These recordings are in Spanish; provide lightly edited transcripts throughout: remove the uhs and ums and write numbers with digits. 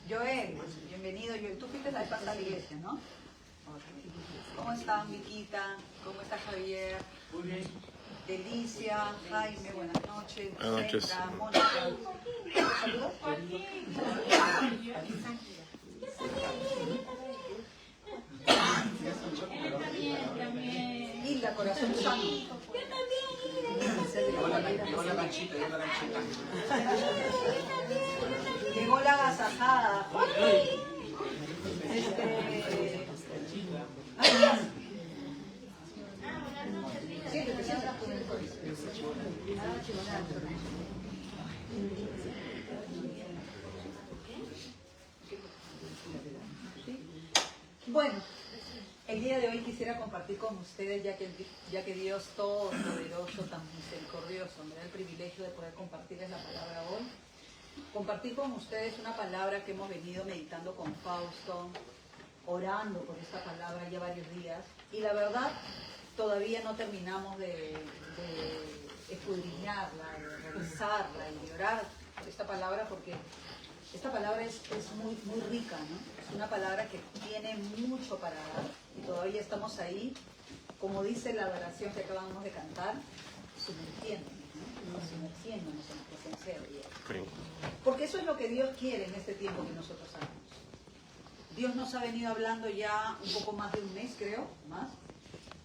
Joel, bienvenido Joel. Tú fuiste la vez pasada a la iglesia, ¿no? ¿Cómo están, Viquita? ¿Cómo está Javier? Muy bien. Delicia, Jaime, buenas noches. Buenas noches. Sandra, Mónica. ¿Saludos? Hilda, corazón sano. Llegó la lanchita. Llegó la agasajada. Bueno, el día de hoy quisiera compartir con ustedes, ya que Dios Todopoderoso, tan misericordioso, me da el privilegio de poder compartirles la palabra hoy. Compartir con ustedes una palabra que hemos venido meditando con Fausto, orando por esta palabra ya varios días. Y la verdad, todavía no terminamos de escudriñarla, de revisarla y de orar por esta palabra, porque esta palabra es muy rica, ¿no? Es una palabra que tiene mucho para dar y todavía estamos ahí, como dice la adoración que acabamos de cantar, sumergiéndonos, ¿no? Sumergiéndonos en la presencia de Dios. Porque eso es lo que Dios quiere en este tiempo que nosotros hagamos. Dios nos ha venido hablando ya un poco más de un mes, creo, más,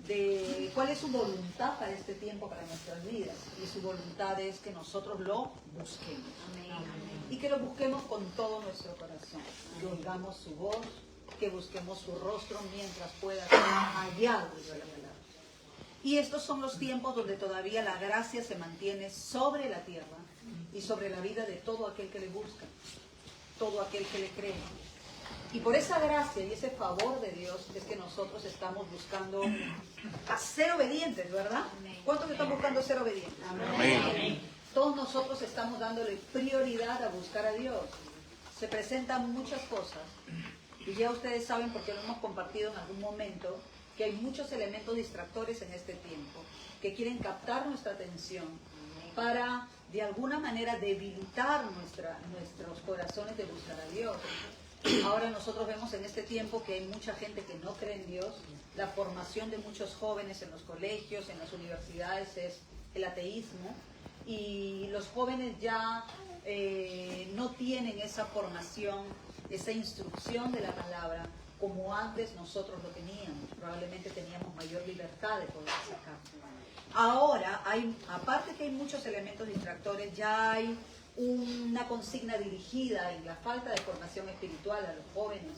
de cuál es su voluntad para este tiempo, para nuestras vidas. Y su voluntad es que nosotros lo busquemos. Amén. Y que lo busquemos con todo nuestro corazón. Que oigamos su voz, que busquemos su rostro mientras pueda ser hallado de la palabra. Y estos son los tiempos donde todavía la gracia se mantiene sobre la tierra y sobre la vida de todo aquel que le busca, todo aquel que le cree. Y por esa gracia y ese favor de Dios es que nosotros estamos buscando a ser obedientes, ¿verdad? ¿Cuántos están buscando ser obedientes? Amén. Todos nosotros estamos dándole prioridad a buscar a Dios. Se presentan muchas cosas y ya ustedes saben, porque lo hemos compartido en algún momento, que hay muchos elementos distractores en este tiempo que quieren captar nuestra atención para de alguna manera debilitar nuestros corazones de buscar a Dios. Ahora nosotros vemos en este tiempo que hay mucha gente que no cree en Dios. La formación de muchos jóvenes en los colegios, en las universidades es el ateísmo. Y los jóvenes ya no tienen esa formación, esa instrucción de la palabra como antes nosotros lo teníamos. Probablemente teníamos mayor libertad de poder sacar. Ahora, aparte que hay muchos elementos distractores, ya hay una consigna dirigida en la falta de formación espiritual a los jóvenes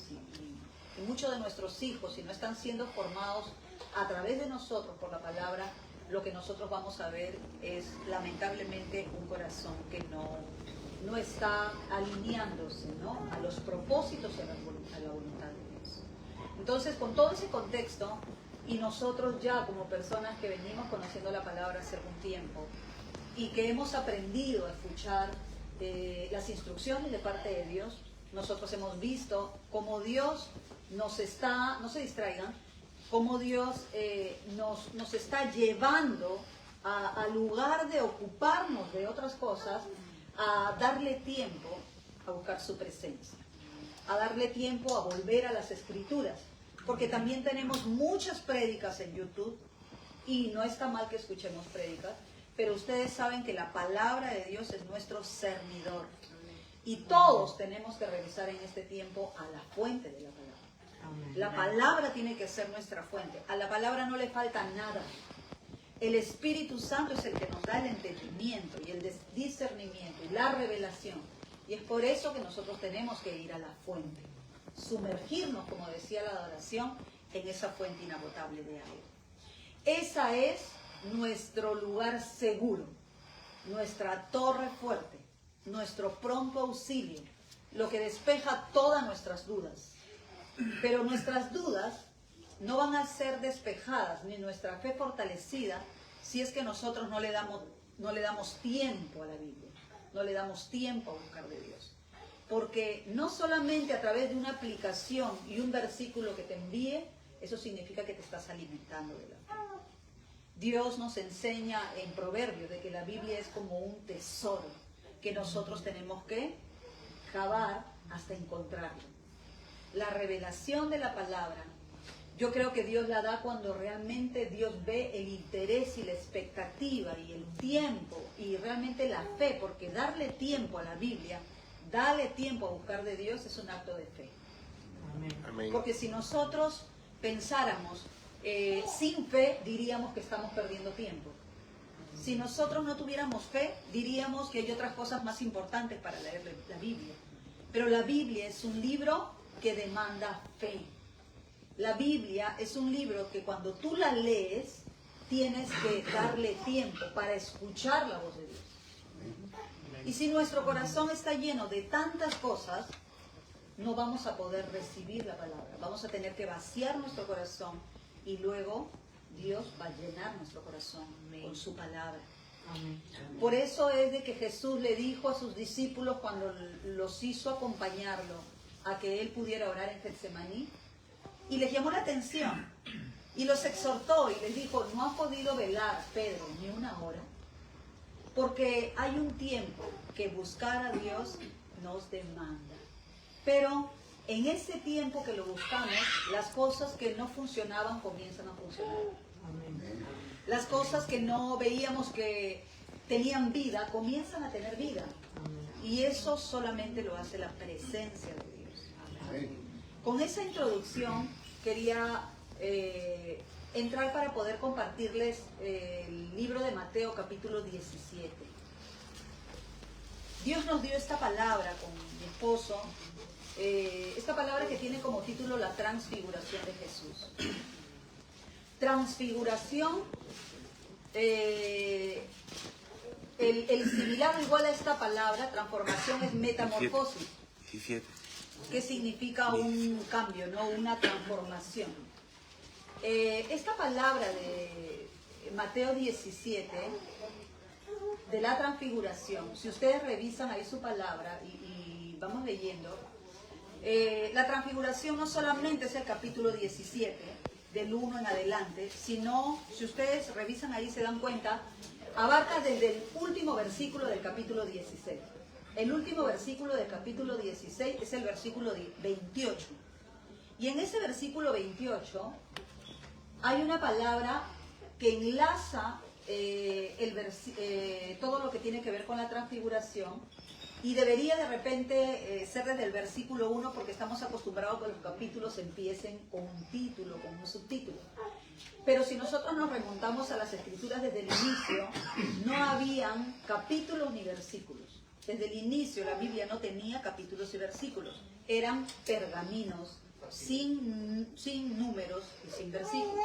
y muchos de nuestros hijos, si no están siendo formados a través de nosotros por la palabra, lo que nosotros vamos a ver es lamentablemente un corazón que no está alineándose, ¿no?, a los propósitos y a la voluntad de Dios. Entonces, con todo ese contexto, y nosotros ya como personas que venimos conociendo la palabra hace algún tiempo, y que hemos aprendido a escuchar las instrucciones de parte de Dios, nosotros hemos visto cómo Dios no se distraigan, cómo Dios nos está llevando al lugar de ocuparnos de otras cosas, a darle tiempo a buscar su presencia, a darle tiempo a volver a las Escrituras, porque también tenemos muchas prédicas en YouTube, y no está mal que escuchemos prédicas, pero ustedes saben que la palabra de Dios es nuestro cernidor. Y todos tenemos que regresar en este tiempo a la fuente de la palabra. La palabra tiene que ser nuestra fuente. A la palabra no le falta nada. El Espíritu Santo es el que nos da el entendimiento y el discernimiento y la revelación. Y es por eso que nosotros tenemos que ir a la fuente. Sumergirnos, como decía la adoración, en esa fuente inagotable de agua. Esa es nuestro lugar seguro, nuestra torre fuerte, nuestro pronto auxilio, lo que despeja todas nuestras dudas. Pero nuestras dudas no van a ser despejadas, ni nuestra fe fortalecida, si es que nosotros no le damos tiempo a la Biblia, no le damos tiempo a buscar de Dios. Porque no solamente a través de una aplicación y un versículo que te envíe, eso significa que te estás alimentando de la fe. Dios nos enseña en Proverbios de que la Biblia es como un tesoro que nosotros tenemos que cavar hasta encontrarlo. La revelación de la palabra, yo creo que Dios la da cuando realmente Dios ve el interés y la expectativa y el tiempo y realmente la fe, porque darle tiempo a la Biblia, darle tiempo a buscar de Dios es un acto de fe. Amén. Porque si nosotros pensáramos sin fe, diríamos que estamos perdiendo tiempo. Si nosotros no tuviéramos fe, diríamos que hay otras cosas más importantes para leer la Biblia. Pero la Biblia es un libro que demanda fe. La Biblia es un libro que cuando tú la lees, tienes que darle tiempo para escuchar la voz de Dios. Y si nuestro corazón está lleno de tantas cosas, no vamos a poder recibir la palabra. Vamos a tener que vaciar nuestro corazón y luego Dios va a llenar nuestro corazón con su palabra. Por eso es de que Jesús le dijo a sus discípulos cuando los hizo acompañarlo a que él pudiera orar en Getsemaní, y les llamó la atención y los exhortó y les dijo: no ha podido velar, Pedro, ni una hora, porque hay un tiempo que buscar a Dios nos demanda. Pero en ese tiempo que lo buscamos, las cosas que no funcionaban comienzan a funcionar. Las cosas que no veíamos que tenían vida, comienzan a tener vida. Y eso solamente lo hace la presencia de Dios. Con esa introducción quería entrar para poder compartirles el libro de Mateo capítulo 17. Dios nos dio esta palabra con mi esposo, esta palabra que tiene como título la transfiguración de Jesús. Transfiguración, el similar igual a esta palabra, transformación, es metamorfosis. 17. ¿Qué significa un cambio, no? Una transformación. Esta palabra de Mateo 17, de la transfiguración, si ustedes revisan ahí su palabra y vamos leyendo, la transfiguración no solamente es el capítulo 17, del 1 en adelante, sino, si ustedes revisan ahí se dan cuenta, abarca desde el último versículo del capítulo 16. El último versículo del capítulo 16 es el versículo 28. Y en ese versículo 28 hay una palabra que enlaza todo lo que tiene que ver con la transfiguración, y debería de repente ser desde el versículo 1, porque estamos acostumbrados a que los capítulos empiecen con un título, con un subtítulo. Pero si nosotros nos remontamos a las escrituras desde el inicio, no habían capítulos ni versículos. Desde el inicio la Biblia no tenía capítulos y versículos. Eran pergaminos sin números y sin versículos.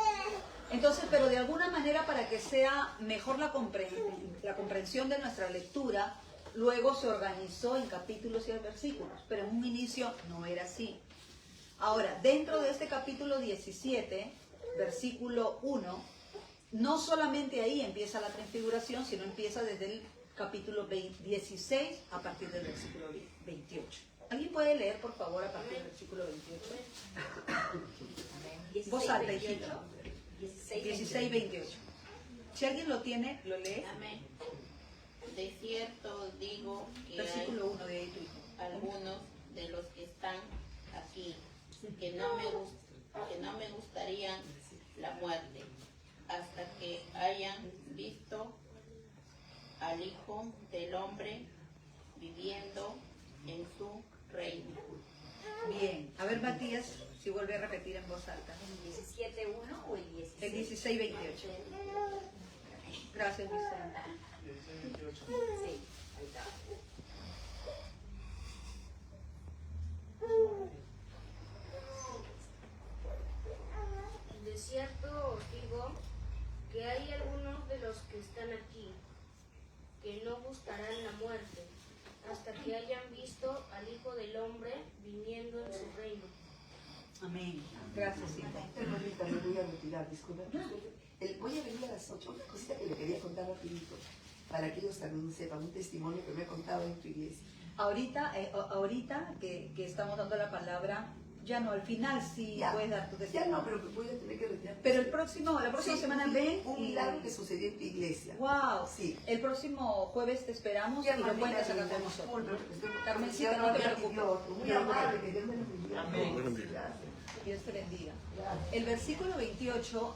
Entonces, pero de alguna manera, para que sea mejor la comprensión de nuestra lectura, luego se organizó en capítulos y en versículos, pero en un inicio no era así. Ahora, dentro de este capítulo 17, versículo 1, no solamente ahí empieza la transfiguración, sino empieza desde el capítulo 16 a partir del versículo 28. ¿Alguien puede leer, por favor, a partir del versículo 28? Voz alta, hijito. 16, 28. Si alguien lo tiene, lo lee. Amén. De cierto digo que Versículo hay 1 de ahí, tu hijo. algunos de los que están aquí que no me gustarían la muerte hasta que hayan visto al Hijo del Hombre viviendo en su reino. Bien. A ver, Matías, si vuelve a repetir en voz alta. ¿El 17.1 o el 16? El 16, 28. Gracias, Vicente. Sí, ahí está. De cierto os digo que hay algunos de los que están aquí que no gustarán la muerte hasta que hayan visto al Hijo del Hombre viniendo en su reino. Amén. Gracias, hijo. Ahorita me voy a retirar, disculpa. Voy a venir a las 8, una cosita que le quería contar rapidito, para que ellos también sepan, un testimonio que me he contado en tu iglesia. Ahorita que estamos dando la palabra, Ya no, al final sí Ya. puedes dar tu Ya testimonio. no, pero voy a tener que retirar. Pero la próxima Sí, semana ven un y... milagro que sucedió en tu iglesia. Wow. Sí. El próximo jueves te esperamos Qué y lo amable, cuentas acá Carmen, con nosotros. disculpe, Carmencita, ya no te ya preocupes. pidió otro. Muy amable, que Dios me lo bendiga. Amén. Buenos días. Gracias. Dios te bendiga. Gracias. El versículo 28,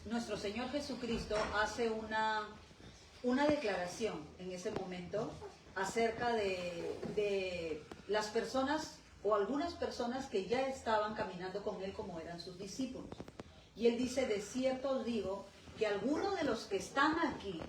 nuestro Señor Jesucristo hace una declaración en ese momento acerca de las personas o algunas personas que ya estaban caminando con Él como eran sus discípulos. Y Él dice, de cierto os digo que algunos de los que están aquí,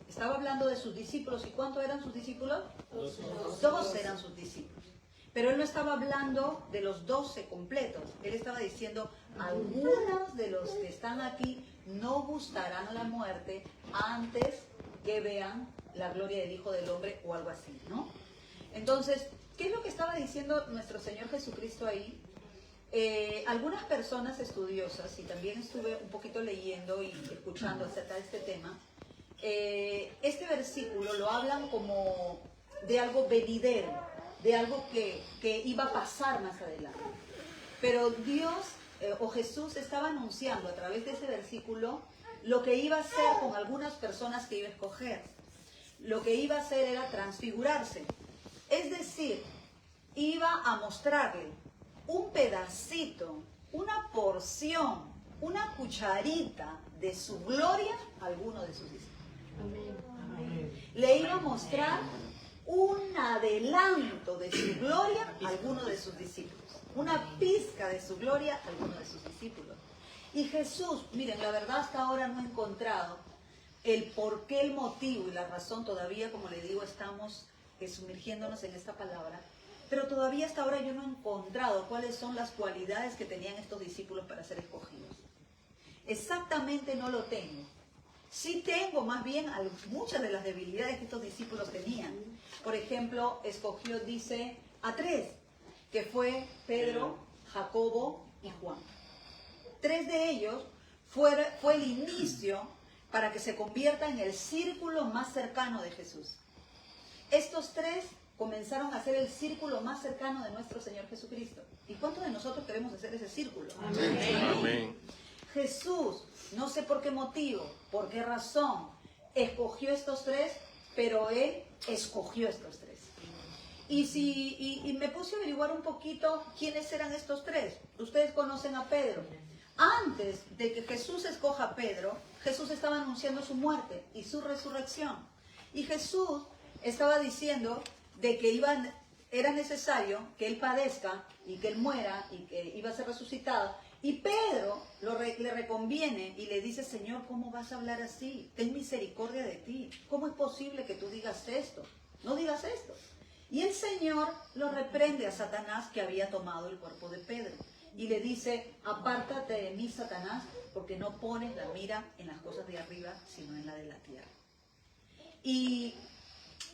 estaba hablando de sus discípulos, ¿y cuántos eran sus discípulos? 12 eran sus discípulos. Pero Él no estaba hablando de los 12 completos. Él estaba diciendo, algunos de los que están aquí no gustarán la muerte antes que vean la gloria del Hijo del Hombre o algo así, ¿no? Entonces, ¿qué es lo que estaba diciendo nuestro Señor Jesucristo ahí? Algunas personas estudiosas, y también estuve un poquito leyendo y escuchando acerca de este tema, este versículo lo hablan como de algo venidero, de algo que iba a pasar más adelante. Pero Dios o Jesús estaba anunciando a través de ese versículo lo que iba a hacer con algunas personas que iba a escoger. Lo que iba a hacer era transfigurarse. Es decir, iba a mostrarle un pedacito, una porción, una cucharita de su gloria a alguno de sus discípulos. Le iba a mostrar un adelanto de su gloria a alguno de sus discípulos. Una pizca de su gloria a alguno de sus discípulos. Y Jesús, miren, la verdad hasta ahora no he encontrado el por qué, el motivo y la razón. Todavía, como le digo, estamos sumergiéndonos en esta palabra. Pero todavía hasta ahora yo no he encontrado cuáles son las cualidades que tenían estos discípulos para ser escogidos. Exactamente no lo tengo. Sí tengo más bien muchas de las debilidades que estos discípulos tenían. Por ejemplo, escogió, dice, a 3, que fue Pedro, Jacobo y Juan. 3 de ellos fue el inicio para que se convierta en el círculo más cercano de Jesús. Estos 3 comenzaron a ser el círculo más cercano de nuestro Señor Jesucristo. ¿Y cuántos de nosotros queremos hacer ese círculo? Amén. Amén. Jesús, no sé por qué motivo, por qué razón, escogió estos 3, pero Él escogió estos 3. Y me puse a averiguar un poquito quiénes eran estos 3. Ustedes conocen a Pedro. Antes de que Jesús escoja a Pedro, Jesús estaba anunciando su muerte y su resurrección. Y Jesús estaba diciendo de que era necesario que Él padezca y que Él muera y que iba a ser resucitado. Y Pedro le reconviene y le dice, Señor, ¿cómo vas a hablar así? Ten misericordia de ti. ¿Cómo es posible que tú digas esto? No digas esto. Y el Señor lo reprende a Satanás, que había tomado el cuerpo de Pedro. Y le dice, apártate de mí, Satanás, porque no pones la mira en las cosas de arriba, sino en la de la tierra. Y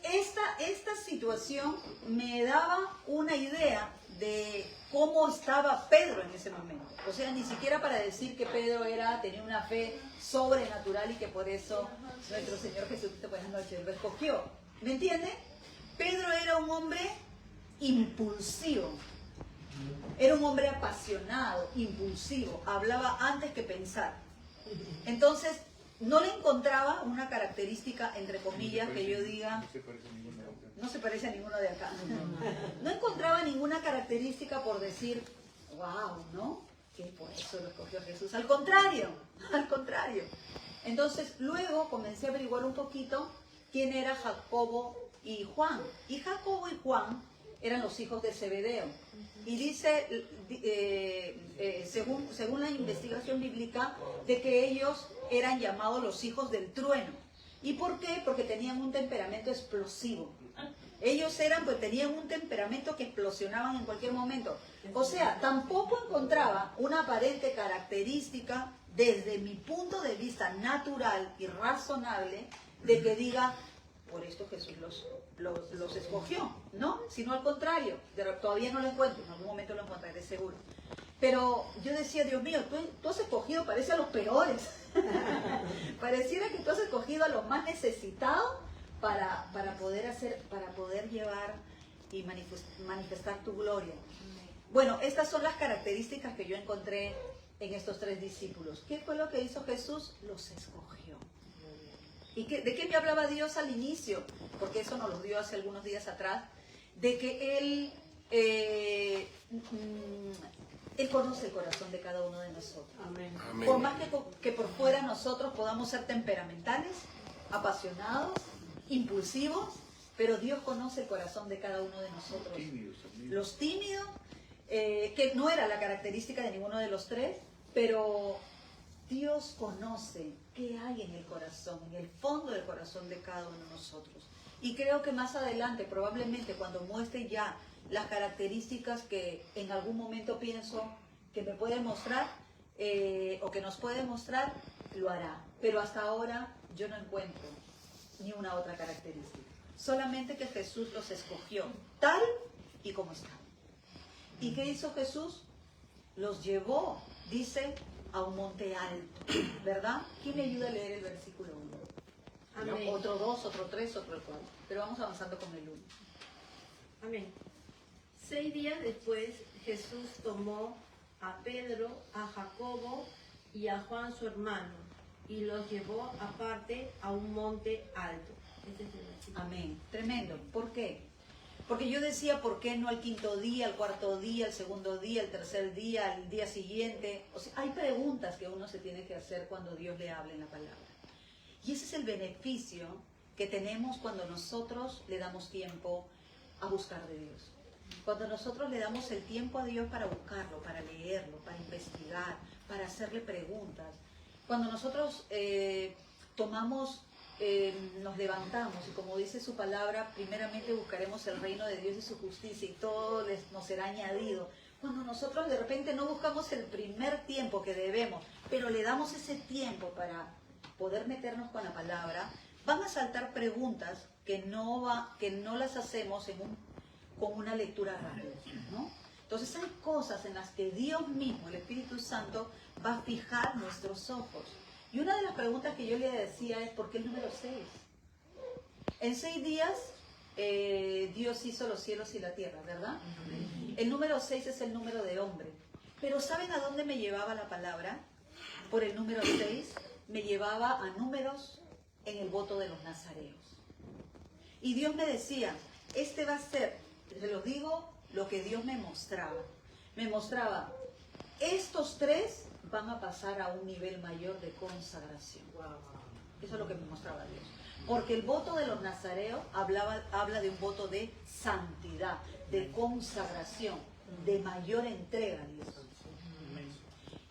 esta situación me daba una idea de cómo estaba Pedro en ese momento. O sea, ni siquiera para decir que Pedro tenía una fe sobrenatural y que por eso nuestro Señor Jesucristo, buenas noches, lo escogió. ¿Me entiende? Pedro era un hombre impulsivo. Era un hombre apasionado, impulsivo. Hablaba antes que pensar. Entonces, no le encontraba una característica, entre comillas, que yo diga... No se parece a ninguno de acá. No encontraba ninguna característica por decir, wow, ¿no? Que por eso lo escogió Jesús. Al contrario, al contrario. Entonces, luego comencé a averiguar un poquito quién era Jacobo y Juan. Y Jacobo y Juan eran los hijos de Zebedeo. Y dice, según la investigación bíblica, de que ellos eran llamados los hijos del trueno. ¿Y por qué? Porque tenían un temperamento explosivo. Ellos tenían un temperamento que explosionaban en cualquier momento. O sea, tampoco encontraba una aparente característica, desde mi punto de vista natural y razonable, de que diga, por esto Jesús los escogió, ¿no? Sino al contrario, todavía no lo encuentro, en algún momento lo encontraré seguro. Pero yo decía, Dios mío, tú has escogido, parece a los peores. Pareciera que tú has escogido a los más necesitados para poder llevar y manifestar tu gloria. Bueno, estas son las características que yo encontré en estos 3 discípulos. ¿Qué fue lo que hizo Jesús? Los escogió. ¿Y de qué me hablaba Dios al inicio? Porque eso nos lo dio hace algunos días atrás, de que Él conoce el corazón de cada uno de nosotros. Amén. Amén. Por más que por fuera nosotros podamos ser temperamentales, apasionados, impulsivos, pero Dios conoce el corazón de cada uno de nosotros. Los tímidos, que no era la característica de ninguno de los 3, pero Dios conoce qué hay en el corazón, en el fondo del corazón de cada uno de nosotros. Y creo que más adelante, probablemente cuando muestre ya las características que en algún momento pienso que me puede mostrar, o que nos puede mostrar, lo hará. Pero hasta ahora yo no encuentro ni una otra característica. Solamente que Jesús los escogió tal y como están. ¿Y qué hizo Jesús? Los llevó, dice, a un monte alto, ¿verdad? ¿Quién me ayuda a leer el versículo 1? Amén. Otro 2, otro 3, otro 4. Pero vamos avanzando con el 1. Amén. 6 días después, Jesús tomó a Pedro, a Jacobo y a Juan su hermano, y los llevó aparte a un monte alto. Este es el versículo. Amén. Tremendo. ¿Por qué? Porque yo decía, ¿por qué no al 5.º día, al 4.º día, al 2.º día, al 3.er día, al día siguiente? O sea, hay preguntas que uno se tiene que hacer cuando Dios le habla en la palabra. Y ese es el beneficio que tenemos cuando nosotros le damos tiempo a buscar de Dios. Cuando nosotros le damos el tiempo a Dios para buscarlo, para leerlo, para investigar, para hacerle preguntas. Cuando nosotros nos levantamos y como dice su palabra, primeramente buscaremos el reino de Dios y su justicia y todo nos será añadido. Cuando nosotros de repente no buscamos el primer tiempo que debemos, pero le damos ese tiempo para poder meternos con la palabra, van a saltar preguntas que no las hacemos con una lectura rápida, ¿no? Entonces hay cosas en las que Dios mismo, el Espíritu Santo, va a fijar nuestros ojos. Y una de las preguntas que yo le decía es, ¿por qué el número 6? En 6 días Dios hizo los cielos y la tierra, ¿verdad? El número 6 es el número de hombre. Pero ¿saben a dónde me llevaba la palabra? Por el número 6 me llevaba a números en el voto de los nazareos. Y Dios me decía, este va a ser, se los digo, lo que Dios me mostraba. Me mostraba, estos 3 van a pasar a un nivel mayor de consagración. Eso es lo que me mostraba Dios. Porque el voto de los nazareos habla de un voto de santidad, de consagración, de mayor entrega a Dios.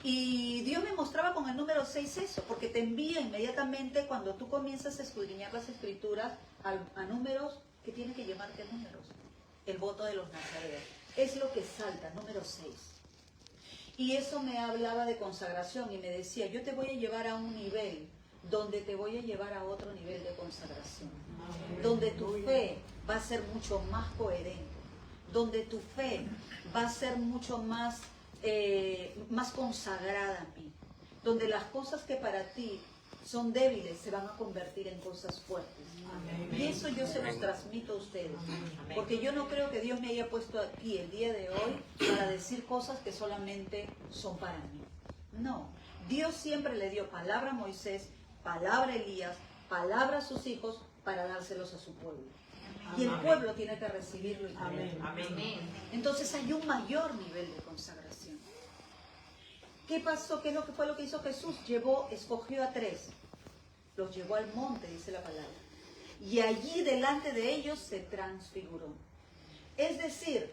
Y Dios me mostraba con el número 6 eso, porque te envía inmediatamente cuando tú comienzas a escudriñar las escrituras a números que tienen que llamarte números. El voto de los nazareos. Es lo que salta, número 6. Y eso me hablaba de consagración y me decía, yo te voy a llevar a un nivel donde te voy a llevar a otro nivel de consagración. Donde tu fe va a ser mucho más coherente. Donde tu fe va a ser mucho más consagrada a mí. Donde las cosas que para ti son débiles se van a convertir en cosas fuertes. Y eso yo se los transmito a ustedes. Porque yo no creo que Dios me haya puesto aquí el día de hoy para decir cosas que solamente son para mí. No. Dios siempre le dio palabra a Moisés, palabra a Elías, palabra a sus hijos para dárselos a su pueblo. Y el pueblo tiene que recibirlo y creerlo. Entonces hay un mayor nivel de consagración. ¿Qué pasó? ¿Qué fue lo que hizo Jesús? Escogió a 3. Los llevó al monte, dice la palabra. Y allí delante de ellos se transfiguró. Es decir,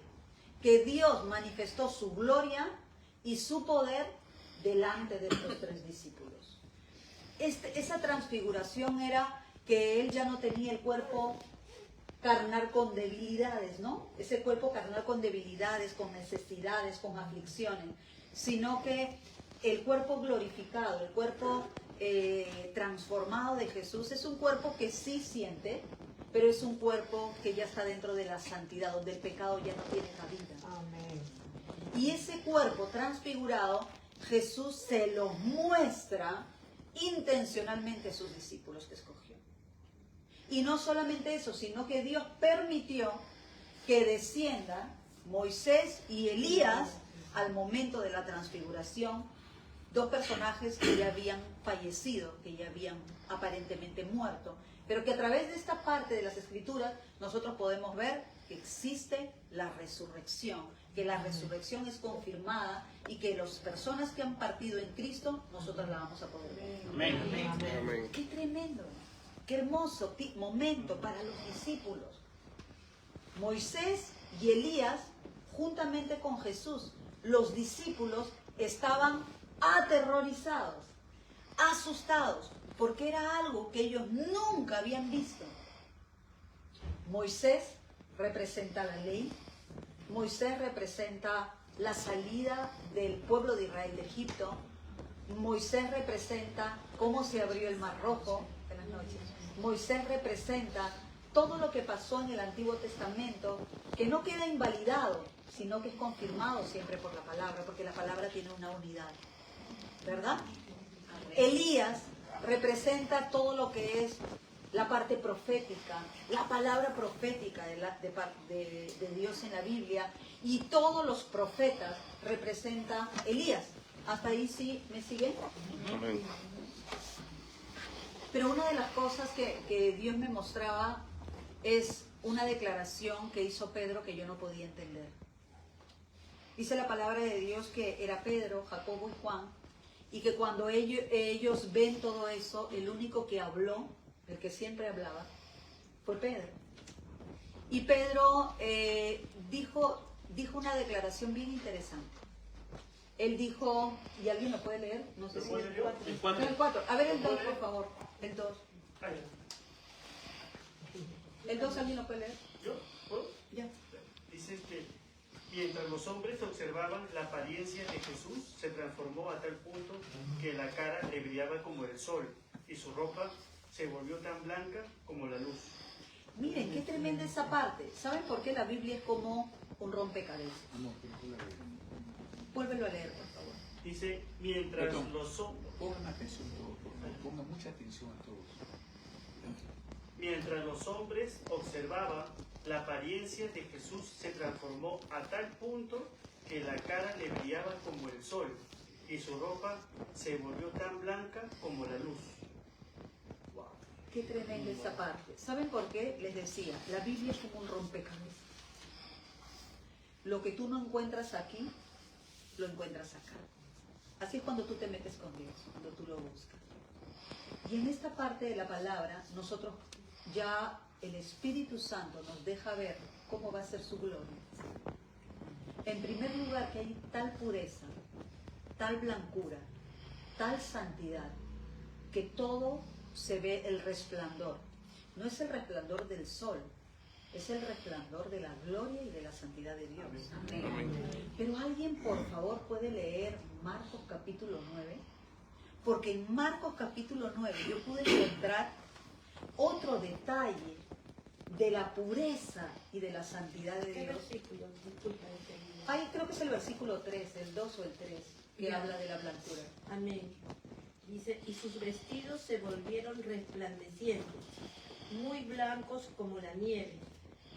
que Dios manifestó su gloria y su poder delante de estos 3 discípulos. Esa transfiguración era que él ya no tenía el cuerpo carnal con debilidades, ¿no? Ese cuerpo carnal con debilidades, con necesidades, con aflicciones, sino que el cuerpo glorificado, el cuerpo transformado de Jesús es un cuerpo que sí siente, pero es un cuerpo que ya está dentro de la santidad, donde el pecado ya no tiene cabida. Amén. Y ese cuerpo transfigurado, Jesús se lo muestra intencionalmente a sus discípulos que escogió. Y no solamente eso, sino que Dios permitió que descienda Moisés y Elías, al momento de la transfiguración, dos personajes que ya habían fallecido, que ya habían aparentemente muerto, pero que a través de esta parte de las Escrituras nosotros podemos ver que existe la resurrección, que la resurrección es confirmada y que las personas que han partido en Cristo, nosotros la vamos a poder ver. Amén. ¡Qué tremendo! ¡Qué hermoso momento para los discípulos! Moisés y Elías, juntamente con Jesús, los discípulos estaban aterrorizados, asustados, porque era algo que ellos nunca habían visto. Moisés representa la ley, Moisés representa la salida del pueblo de Israel de Egipto, Moisés representa cómo se abrió el Mar Rojo. Buenas noches. Moisés representa todo lo que pasó en el Antiguo Testamento, que no queda invalidado, sino que es confirmado siempre por la palabra, porque la palabra tiene una unidad, ¿verdad? Elías representa todo lo que es la parte profética, la palabra profética de Dios en la Biblia, y todos los profetas representan Elías. ¿Hasta ahí sí me siguen? Amén. Pero una de las cosas que Dios me mostraba es una declaración que hizo Pedro que yo no podía entender. Dice la palabra de Dios que era Pedro, Jacobo y Juan, y que cuando ellos ven todo eso, el único que habló, el que siempre hablaba, fue Pedro. Y Pedro dijo una declaración bien interesante. Él dijo, ¿y alguien lo puede leer? No sé si es el 4. El 4. A ver el 2, por favor. El 2. ¿El 2 alguien lo puede leer? ¿Yo? ¿Puedo? Ya. Dice que mientras los hombres observaban la apariencia de Jesús, se transformó a tal punto que la cara le brillaba como el sol y su ropa se volvió tan blanca como la luz. Miren, qué tremenda esa parte. ¿Saben por qué la Biblia es como un rompecabezas? Vuélvelo a leer, por favor. Dice, mientras Perdón. los hombres... Pongan atención todos, por favor. Pongan mucha atención a todos. Mientras los hombres observaban, la apariencia de Jesús se transformó a tal punto que la cara le brillaba como el sol y su ropa se volvió tan blanca como la luz. Wow, qué tremenda esa parte. ¿Saben por qué? Les decía, la Biblia es como un rompecabezas. Lo que tú no encuentras aquí, lo encuentras acá. Así es cuando tú te metes con Dios, cuando tú lo buscas. Y en esta parte de la palabra, nosotros ya el Espíritu Santo nos deja ver cómo va a ser su gloria. En primer lugar, que hay tal pureza, tal blancura, tal santidad, que todo se ve el resplandor. No es el resplandor del sol, es el resplandor de la gloria y de la santidad de Dios. Amén. Pero alguien, por favor, puede leer Marcos capítulo 9, porque en Marcos capítulo 9 yo pude encontrar otro detalle de la pureza y de la santidad de ¿Qué Dios. versículo? Disculpa, entendí. Ahí creo que es el versículo 3, el 2 o el 3, que Ya. habla de la blancura. Amén. Dice, y sus vestidos se volvieron resplandecientes, muy blancos como la nieve,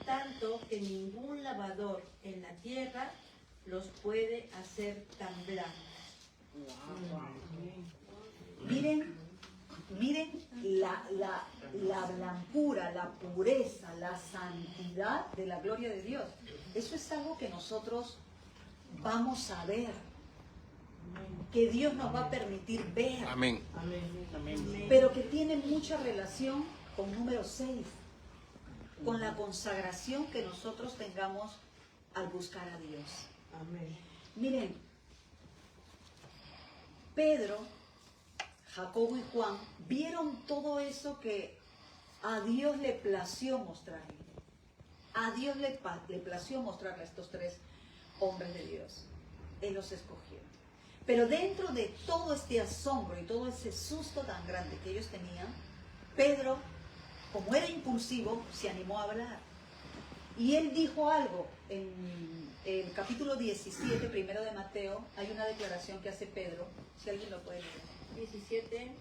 tanto que ningún lavador en la tierra los puede hacer tan blancos. Miren la blancura, la pureza, la santidad de la gloria de Dios. Eso es algo que nosotros vamos a ver, que Dios nos va a permitir ver, Amén. pero que tiene mucha relación con número 6, con la consagración que nosotros tengamos al buscar a Dios. Amén. Miren, Pedro, Jacobo y Juan vieron todo eso que a Dios le plació mostrarle. A Dios le plació mostrarle a estos tres hombres de Dios. Él los escogió. Pero dentro de todo este asombro y todo ese susto tan grande que ellos tenían, Pedro, como era impulsivo, se animó a hablar. Y él dijo algo. En el capítulo 17, primero de Mateo, hay una declaración que hace Pedro, si alguien lo puede leer. 17,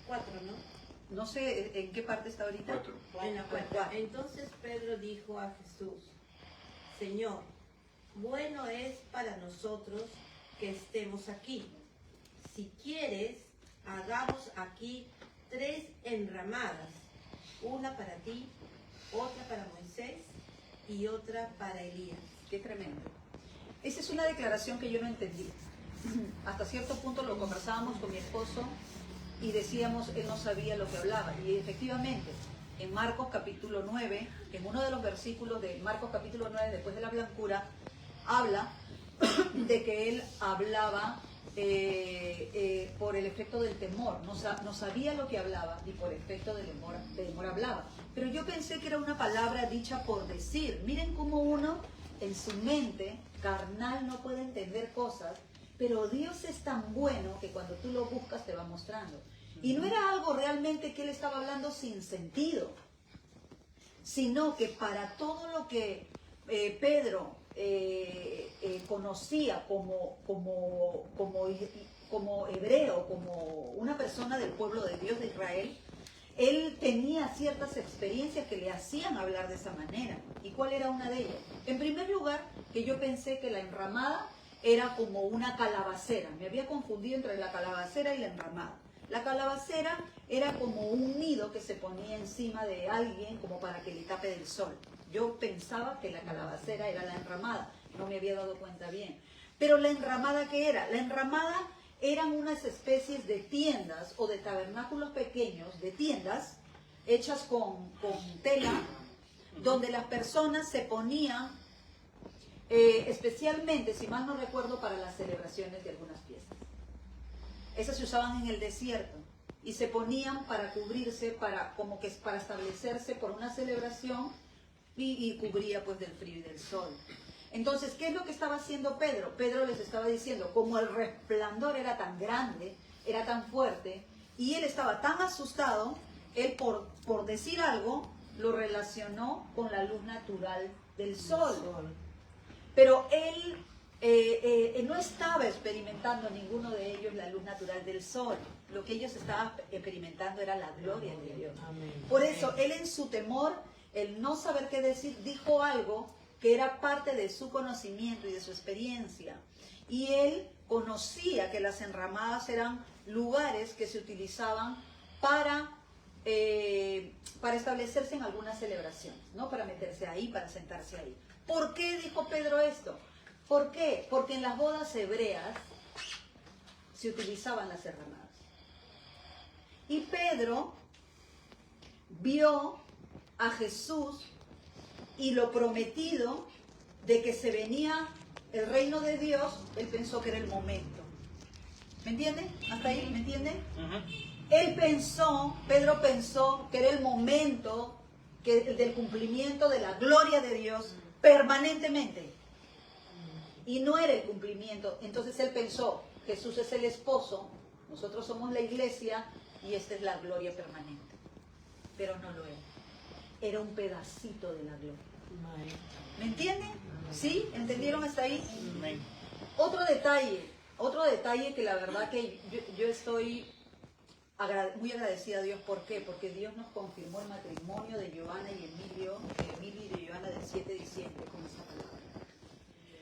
4, ¿no? No sé en qué parte está ahorita. 4. En la cuarta. Entonces Pedro dijo a Jesús, Señor, bueno es para nosotros que estemos aquí. Si quieres, hagamos aquí 3 enramadas, una para ti, otra para Moisés y otra para Elías. Qué tremendo. Esa es una declaración que yo no entendí. Hasta cierto punto lo conversábamos con mi esposo y decíamos, él no sabía lo que hablaba. Y efectivamente, en Marcos capítulo 9, en uno de los versículos de Marcos capítulo 9, después de la blancura, habla de que él hablaba por el efecto del temor. No sabía lo que hablaba y por efecto del temor hablaba. Pero yo pensé que era una palabra dicha por decir. Miren cómo uno en su mente carnal no puede entender cosas, pero Dios es tan bueno que cuando tú lo buscas te va mostrando. Y no era algo realmente que él estaba hablando sin sentido, sino que para todo lo que Pedro conocía como hebreo, como una persona del pueblo de Dios de Israel, él tenía ciertas experiencias que le hacían hablar de esa manera. ¿Y cuál era una de ellas? En primer lugar, que yo pensé que la enramada era como una calabacera. Me había confundido entre la calabacera y la enramada. La calabacera era como un nido que se ponía encima de alguien como para que le tape del sol. Yo pensaba que la calabacera era la enramada. No me había dado cuenta bien. Pero la enramada, ¿qué era? La enramada eran unas especies de tiendas o de tabernáculos pequeños, de tiendas hechas con tela, donde las personas se ponían, especialmente, si mal no recuerdo, para las celebraciones de algunas fiestas. Esas se usaban en el desierto y se ponían para cubrirse, para establecerse por una celebración y cubría pues del frío y del sol. Entonces, ¿qué es lo que estaba haciendo Pedro? Pedro les estaba diciendo, como el resplandor era tan grande, era tan fuerte, y él estaba tan asustado, él por decir algo, lo relacionó con la luz natural del sol. Pero él no estaba experimentando ninguno de ellos la luz natural del sol. Lo que ellos estaban experimentando era la gloria de Dios. Por eso, él en su temor, el no saber qué decir, dijo algo que era parte de su conocimiento y de su experiencia. Y él conocía que las enramadas eran lugares que se utilizaban para establecerse en algunas celebraciones, ¿no? Para meterse ahí, para sentarse ahí. ¿Por qué dijo Pedro esto? ¿Por qué? Porque en las bodas hebreas se utilizaban las enramadas. Y Pedro vio a Jesús y lo prometido de que se venía el reino de Dios, él pensó que era el momento. ¿Me entienden? ¿Hasta ahí? ¿Me entienden? Pedro pensó que era el momento del cumplimiento de la gloria de Dios permanentemente. Y no era el cumplimiento. Entonces él pensó, Jesús es el esposo, nosotros somos la iglesia y esta es la gloria permanente. Pero no lo era. Era un pedacito de la gloria. ¿Me entienden? ¿Sí? ¿Entendieron hasta ahí? Otro detalle que la verdad que yo estoy muy agradecida a Dios. ¿Por qué? Porque Dios nos confirmó el matrimonio de Joana y Emilio y de Joana del 7 de diciembre con esta palabra.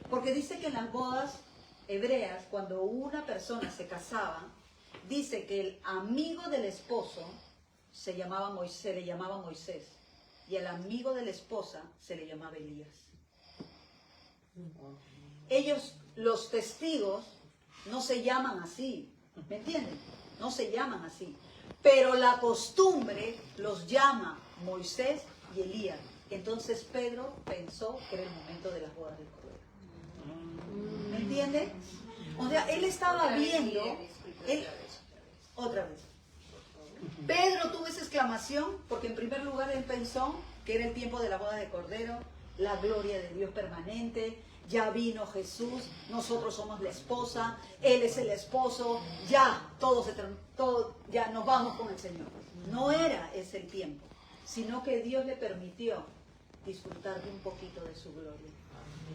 Porque dice que en las bodas hebreas, cuando una persona se casaba, dice que el amigo del esposo se le llamaba Moisés. Y al amigo de la esposa se le llamaba Elías. Ellos, los testigos, no se llaman así, ¿me entienden? No se llaman así. Pero la costumbre los llama Moisés y Elías. Entonces Pedro pensó que era el momento de las bodas del Cordero. ¿Me entienden? O sea, él estaba viendo... Otra vez. Pedro tuvo esa exclamación porque en primer lugar él pensó que era el tiempo de la boda de Cordero, la gloria de Dios permanente, ya vino Jesús, nosotros somos la esposa, Él es el esposo, ya ya nos vamos con el Señor. No era ese el tiempo, sino que Dios le permitió disfrutar de un poquito de su gloria.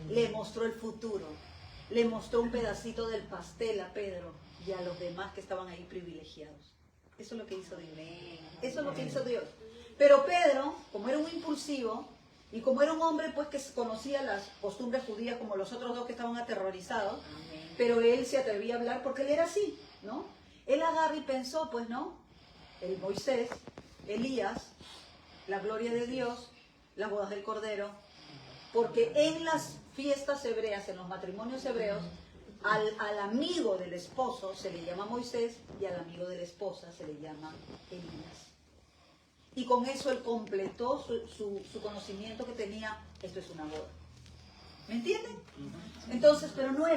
Le mostró el futuro, le mostró un pedacito del pastel a Pedro y a los demás que estaban ahí privilegiados. Eso es lo que hizo Dios. Eso es lo que hizo Dios. Pero Pedro, como era un impulsivo, Y como era un hombre pues que conocía las costumbres judías como los otros dos que estaban aterrorizados, pero él se atrevía a hablar porque él era así, ¿no? Él agarra y pensó, pues no, el Moisés, Elías, la gloria de Dios, las bodas del Cordero, porque en las fiestas hebreas, en los matrimonios hebreos, al amigo del esposo se le llama Moisés y al amigo de la esposa se le llama Elías. Y con eso él completó su conocimiento que tenía, esto es una boda. ¿Me entienden? Entonces, pero no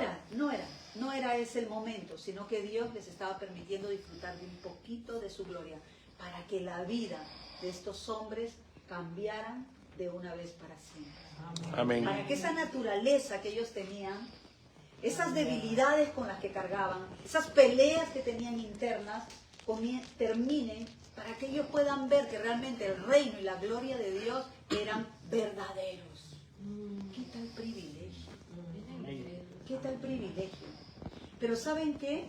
era ese el momento, sino que Dios les estaba permitiendo disfrutar de un poquito de su gloria para que la vida de estos hombres cambiaran de una vez para siempre. Amén. Para que esa naturaleza que ellos tenían, esas debilidades con las que cargaban, esas peleas que tenían internas, terminen, para que ellos puedan ver que realmente el reino y la gloria de Dios eran verdaderos. ¿Qué tal privilegio? ¿Qué tal privilegio? Pero ¿saben qué?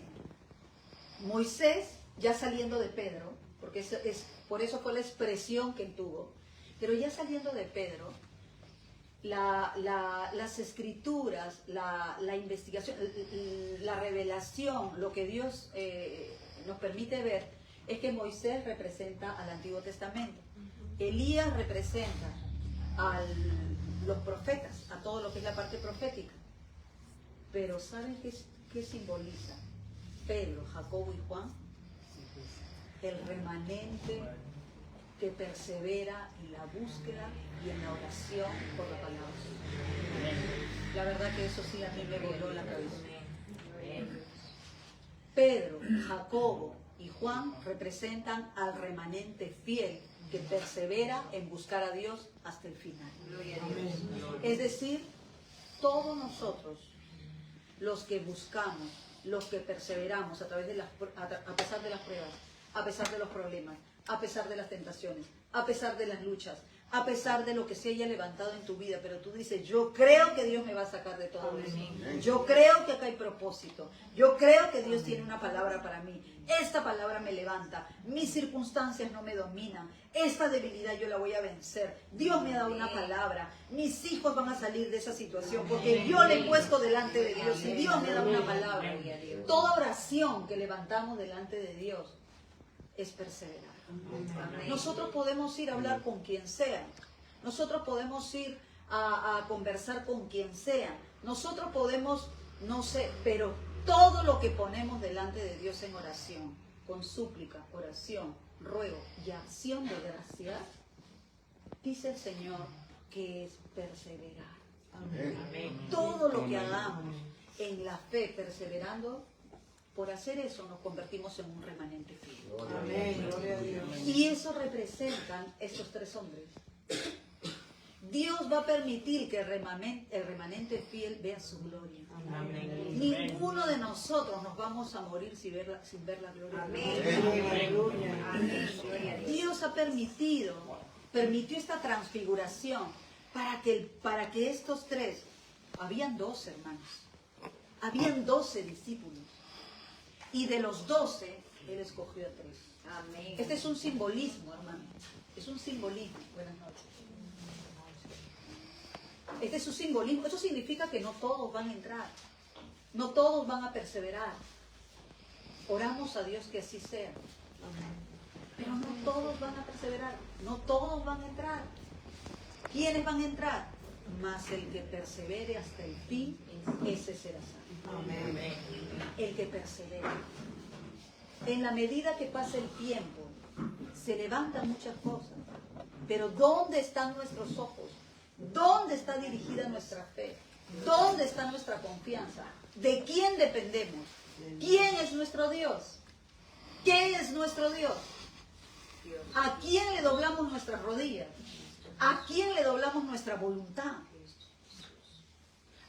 Moisés, ya saliendo de Pedro, porque por eso fue la expresión que él tuvo, pero ya saliendo de Pedro, las escrituras, la investigación, la revelación, lo que Dios nos permite ver, es que Moisés representa al Antiguo Testamento. Elías representa a los profetas, a todo lo que es la parte profética. Pero ¿saben qué simboliza Pedro, Jacobo y Juan? El remanente que persevera en la búsqueda y en la oración por la palabra. La verdad que eso sí a mí me voló la cabeza. Pedro, Jacobo y Juan representan al remanente fiel que persevera en buscar a Dios hasta el final. Es decir, todos nosotros, los que buscamos, los que perseveramos a pesar de las pruebas, a pesar de los problemas, a pesar de las tentaciones, a pesar de las luchas, a pesar de lo que se haya levantado en tu vida, pero tú dices, yo creo que Dios me va a sacar de todo eso. Yo creo que acá hay propósito. Yo creo que Dios tiene una palabra para mí. Esta palabra me levanta. Mis circunstancias no me dominan. Esta debilidad yo la voy a vencer. Dios me ha dado una palabra. Mis hijos van a salir de esa situación porque yo le he puesto delante de Dios y Dios me ha dado una palabra. Toda oración que levantamos delante de Dios es perseverar. Nosotros podemos ir a hablar con quien sea. Nosotros podemos ir a conversar con quien sea. Nosotros podemos, no sé, pero todo lo que ponemos delante de Dios en oración, con súplica, oración, ruego y acción de gracia, dice el Señor que es perseverar. Amén. Todo lo que hagamos en la fe, perseverando, por hacer eso nos convertimos en un remanente fiel. Amén. Gloria a Dios. Y eso representan estos tres hombres. Dios va a permitir que el remanente fiel vea su gloria. Amén. Ninguno de nosotros nos vamos a morir sin ver la gloria. Amén. Amén. Dios ha permitió esta transfiguración para que estos tres, habían 12 hermanos, habían 12 discípulos, y de los 12, Él escogió a 3. Amén. Este es un simbolismo, hermano. Es un simbolismo. Buenas noches. Este es un simbolismo. Eso significa que no todos van a entrar. No todos van a perseverar. Oramos a Dios que así sea. Pero no todos van a perseverar. No todos van a entrar. ¿Quiénes van a entrar? Mas el que persevere hasta el fin, ese será salvo. Amén. El que persevera. En la medida que pasa el tiempo, se levantan muchas cosas. Pero ¿dónde están nuestros ojos? ¿Dónde está dirigida nuestra fe? ¿Dónde está nuestra confianza? ¿De quién dependemos? ¿Quién es nuestro Dios? ¿Qué es nuestro Dios? ¿A quién le doblamos nuestras rodillas? ¿A quién le doblamos nuestra voluntad?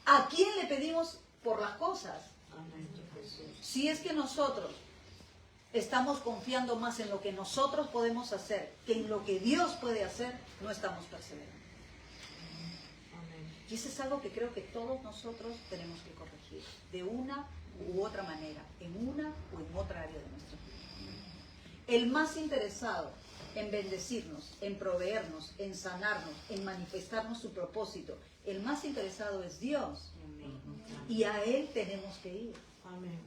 ¿A quién le pedimos por las cosas? Si es que nosotros estamos confiando más en lo que nosotros podemos hacer que en lo que Dios puede hacer, no estamos perseverando. Y eso es algo que creo que todos nosotros tenemos que corregir, de una u otra manera, en una o en otra área de nuestra vida. El más interesado en bendecirnos, en proveernos, en sanarnos, en manifestarnos su propósito. El más interesado es Dios. Y a Él tenemos que ir. Amén.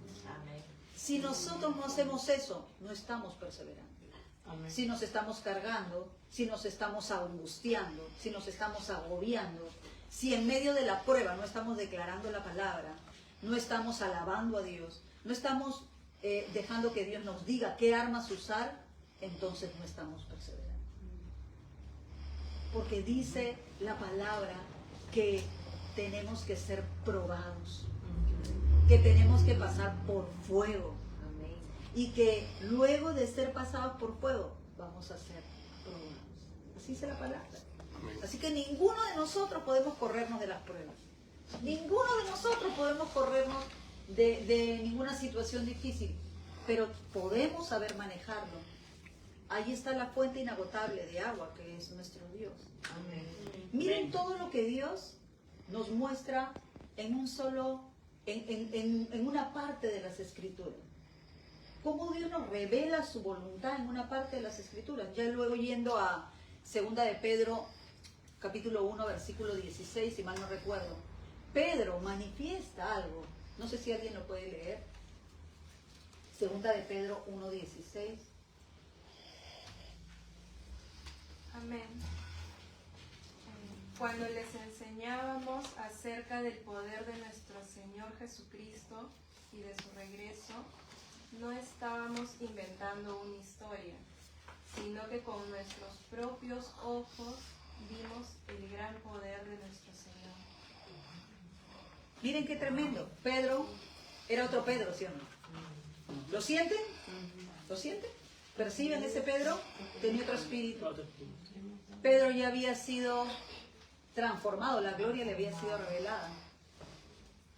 Si nosotros no hacemos eso, no estamos perseverando. Amén. Si nos estamos cargando, si nos estamos angustiando, si nos estamos agobiando, si en medio de la prueba no estamos declarando la palabra, no estamos alabando a Dios, no estamos dejando que Dios nos diga qué armas usar, entonces no estamos perseverando. Porque dice la palabra que tenemos que ser probados, que tenemos que pasar por fuego. Y que luego de ser pasados por fuego, vamos a ser probados. Así dice la palabra. Así que ninguno de nosotros podemos corrernos de las pruebas. Ninguno de nosotros podemos corrernos de ninguna situación difícil. Pero podemos saber manejarlo. Ahí está la fuente inagotable de agua, que es nuestro Dios. Miren todo lo que Dios nos muestra en un solo, en una parte de las Escrituras. Cómo Dios nos revela su voluntad en una parte de las Escrituras. Ya luego yendo a 2 de Pedro, capítulo 1, versículo 16, si mal no recuerdo. Pedro manifiesta algo. No sé si alguien lo puede leer. 2 de Pedro 1, 16. Amén. Cuando les enseñábamos acerca del poder de nuestro Señor Jesucristo y de su regreso, no estábamos inventando una historia, sino que con nuestros propios ojos vimos el gran poder de nuestro Señor. Miren qué tremendo. Pedro era otro Pedro, ¿sí o no? ¿Lo sienten? ¿Lo sienten? ¿Perciben ese Pedro? Tenía otro espíritu. Pedro ya había sido transformado, la gloria le había sido revelada.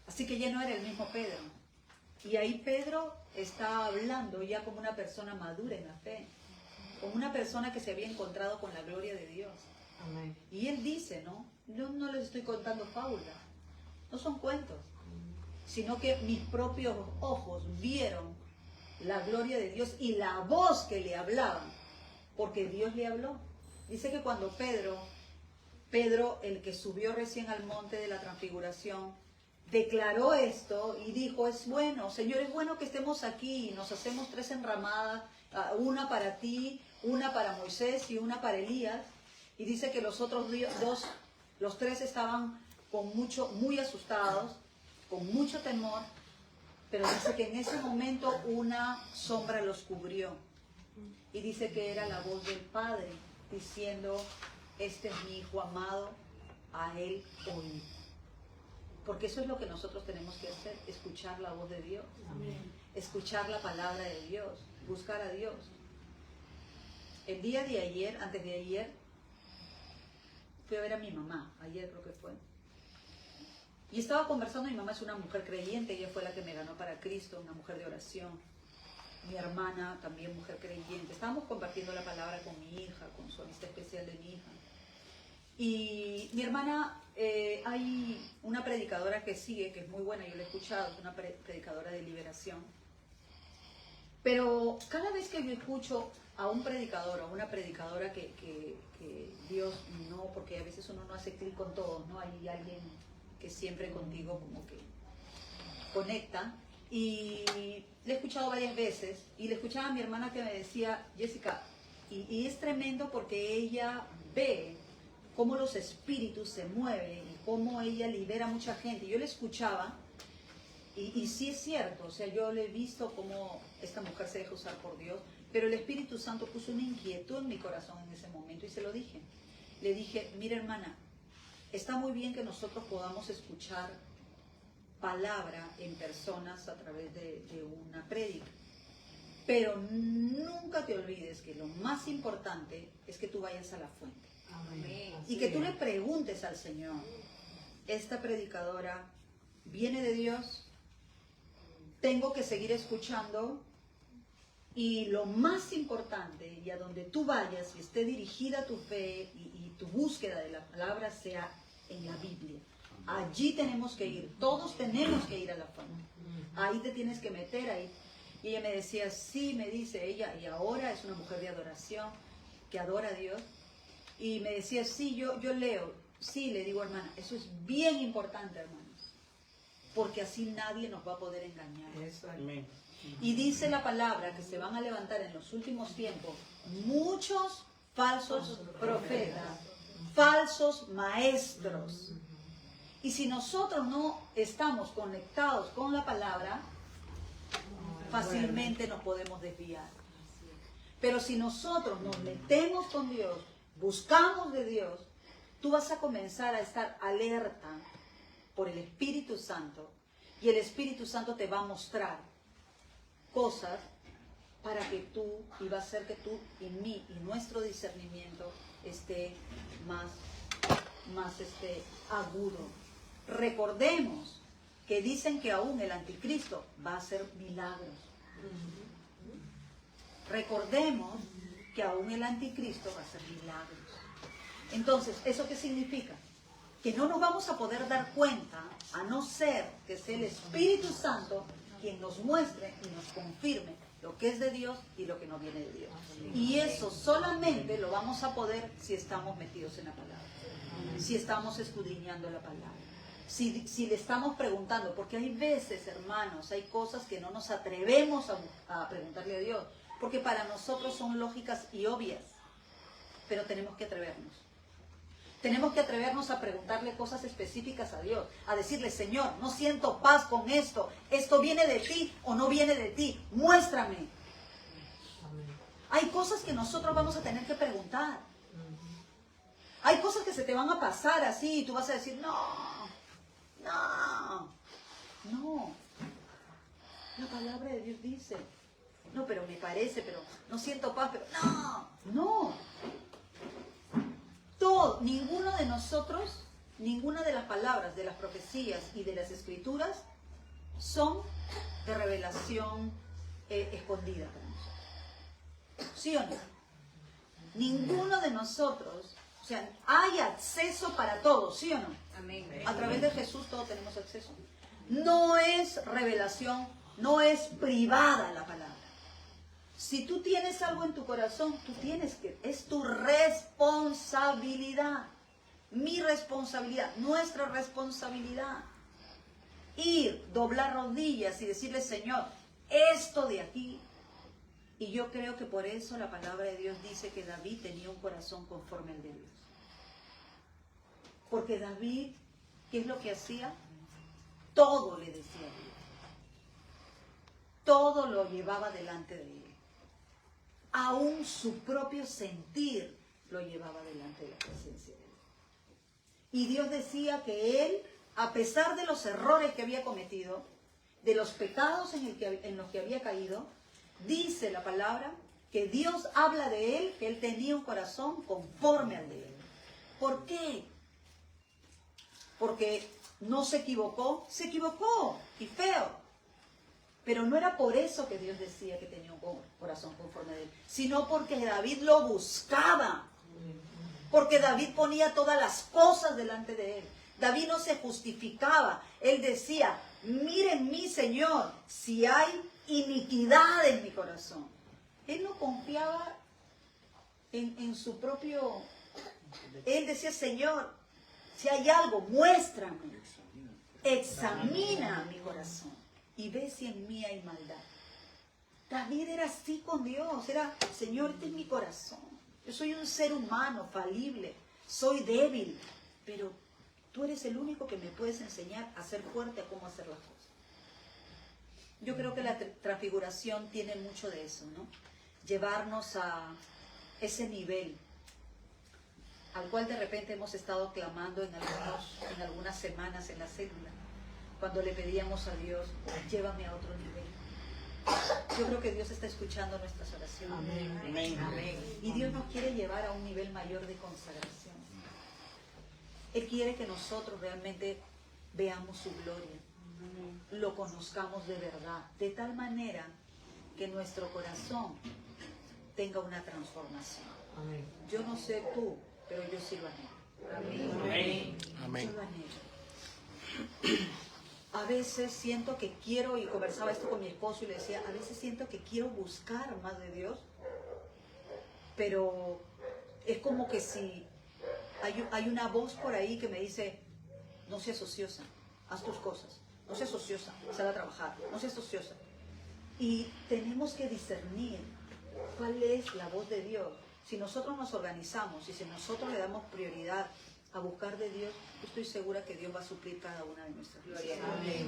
Así que ya no era el mismo Pedro. Y ahí Pedro estaba hablando ya como una persona madura en la fe, como una persona que se había encontrado con la gloria de Dios. Amén. Y él dice, ¿no? Yo no les estoy contando fábulas, no son cuentos, sino que mis propios ojos vieron la gloria de Dios y la voz que le hablaba, porque Dios le habló. Dice que cuando Pedro, el que subió recién al monte de la transfiguración, declaró esto y dijo, es bueno, Señor, es bueno que estemos aquí, nos hacemos 3 enramadas, una para ti, una para Moisés y una para Elías. Y dice que los otros los 3 estaban muy asustados, con mucho temor, pero dice que en ese momento una sombra los cubrió. Y dice que era la voz del Padre diciendo, este es mi Hijo amado, a él oíd. Porque eso es lo que nosotros tenemos que hacer, escuchar la voz de Dios, escuchar la palabra de Dios, buscar a Dios. El día de ayer, antes de ayer, fui a ver a mi mamá, ayer creo que fue. Y estaba conversando, mi mamá es una mujer creyente, ella fue la que me ganó para Cristo, una mujer de oración. Mi hermana también mujer creyente. Estábamos compartiendo la palabra con mi hija, con su amistad especial de mi hija. Y mi hermana, hay una predicadora que sigue, que es muy buena, yo la he escuchado, es una predicadora de liberación. Pero cada vez que yo escucho a un predicador o una predicadora que Dios no, porque a veces uno no hace clic con todos, ¿no? Hay alguien que siempre contigo como que conecta. Y le he escuchado varias veces y le escuchaba a mi hermana que me decía, Jessica, y es tremendo porque ella ve cómo los espíritus se mueven y cómo ella libera a mucha gente. Yo le escuchaba y sí es cierto, o sea, yo le he visto cómo esta mujer se deja usar por Dios, pero el Espíritu Santo puso una inquietud en mi corazón en ese momento y se lo dije. Le dije, mira hermana, está muy bien que nosotros podamos escuchar palabra en personas a través de una prédica, pero nunca te olvides que lo más importante es que tú vayas a la fuente. Amén. Y que tú le preguntes al Señor, ¿esta predicadora viene de Dios? Tengo que seguir escuchando. Y lo más importante, y a donde tú vayas y esté dirigida tu fe y tu búsqueda de la palabra sea en la Biblia. Allí tenemos que ir, todos tenemos que ir a la fuente. Ahí te tienes que meter ahí. Y ella me decía, sí, me dice ella, y ahora es una mujer de adoración. que adora a Dios, y me decía, sí, yo leo. Sí, le digo, hermana, eso es bien importante, hermanos, porque así nadie nos va a poder engañar. Eso, Amén. Y dice la palabra que se van a levantar en los últimos tiempos muchos falsos profetas, falsos maestros. Y si nosotros no estamos conectados con la palabra, fácilmente nos podemos desviar. Pero si nosotros nos metemos con Dios, buscamos de Dios, tú vas a comenzar a estar alerta por el Espíritu Santo, y el Espíritu Santo te va a mostrar cosas para que tú, y va a hacer que tú y mí y nuestro discernimiento esté más agudo. Recordemos que dicen que aún el anticristo va a hacer milagros. Recordemos que aún el anticristo va a hacer milagros. Entonces, ¿eso qué significa? Que no nos vamos a poder dar cuenta a no ser que sea el Espíritu Santo quien nos muestre y nos confirme lo que es de Dios y lo que no viene de Dios. Y eso solamente lo vamos a poder si estamos metidos en la palabra, si estamos escudriñando la palabra, si le estamos preguntando, porque hay veces, hermanos, hay cosas que no nos atrevemos a preguntarle a Dios, porque para nosotros son lógicas y obvias, pero tenemos que atrevernos. Tenemos que atrevernos a preguntarle cosas específicas a Dios, a decirle, Señor, no siento paz con esto, ¿esto viene de ti o no viene de ti? Muéstrame. Hay cosas que nosotros vamos a tener que preguntar. Hay cosas que se te van a pasar así y tú vas a decir, no. La palabra de Dios dice, no, pero me parece, pero no siento paz, pero no. Todo, ninguno de nosotros, ninguna de las palabras, de las profecías y de las escrituras son de revelación escondida para nosotros. ¿Sí o no? Ninguno de nosotros, o sea, hay acceso para todos, ¿sí o no? Amén. A través de Jesús todos tenemos acceso. No es revelación, no es privada la palabra. Si tú tienes algo en tu corazón, es tu responsabilidad, mi responsabilidad, nuestra responsabilidad. Ir, doblar rodillas y decirle, Señor, esto de aquí. Y yo creo que por eso la palabra de Dios dice que David tenía un corazón conforme al de Dios. Porque David, ¿qué es lo que hacía? Todo le decía a Dios. Todo lo llevaba delante de él. Aún su propio sentir lo llevaba delante de la presencia de Dios. Y Dios decía que él, a pesar de los errores que había cometido, de los pecados en los que había caído, dice la palabra que Dios habla de él, que él tenía un corazón conforme al de él. ¿Por qué? Porque no se equivocó y feo. Pero no era por eso que Dios decía que tenía un corazón conforme a él, sino porque David lo buscaba. Porque David ponía todas las cosas delante de él. David no se justificaba. Él decía, miren mi Señor, si hay iniquidad en mi corazón. Él no confiaba en su propio... Él decía, Señor, si hay algo, muéstrame. Examina mi corazón y ve si en mí hay maldad. David era así con Dios. Era, Señor, este es mi corazón. Yo soy un ser humano, falible. Soy débil. Pero tú eres el único que me puedes enseñar a ser fuerte, a cómo hacer las cosas. Yo creo que la transfiguración tiene mucho de eso, ¿no? Llevarnos a ese nivel al cual de repente hemos estado clamando en algunas semanas en la célula, cuando le pedíamos a Dios, llévame a otro nivel. Yo creo que Dios está escuchando nuestras oraciones. Amén. Amén. Y Dios nos quiere llevar a un nivel mayor de consagración. Él quiere que nosotros realmente veamos su gloria, lo conozcamos de verdad, de tal manera que nuestro corazón tenga una transformación. Yo no sé tú, pero yo sí lo anhelo. Amén. Yo lo anhelo. A veces siento que quiero, y conversaba esto con mi esposo y le decía, a veces siento que quiero buscar más de Dios, pero Es como que si hay una voz por ahí que me dice, no seas ociosa, haz tus cosas, no seas ociosa, sal a trabajar, no seas ociosa. Y tenemos que discernir cuál es la voz de Dios. Si nosotros nos organizamos y si nosotros le damos prioridad a buscar de Dios, yo estoy segura que Dios va a suplir cada una de nuestras necesidades.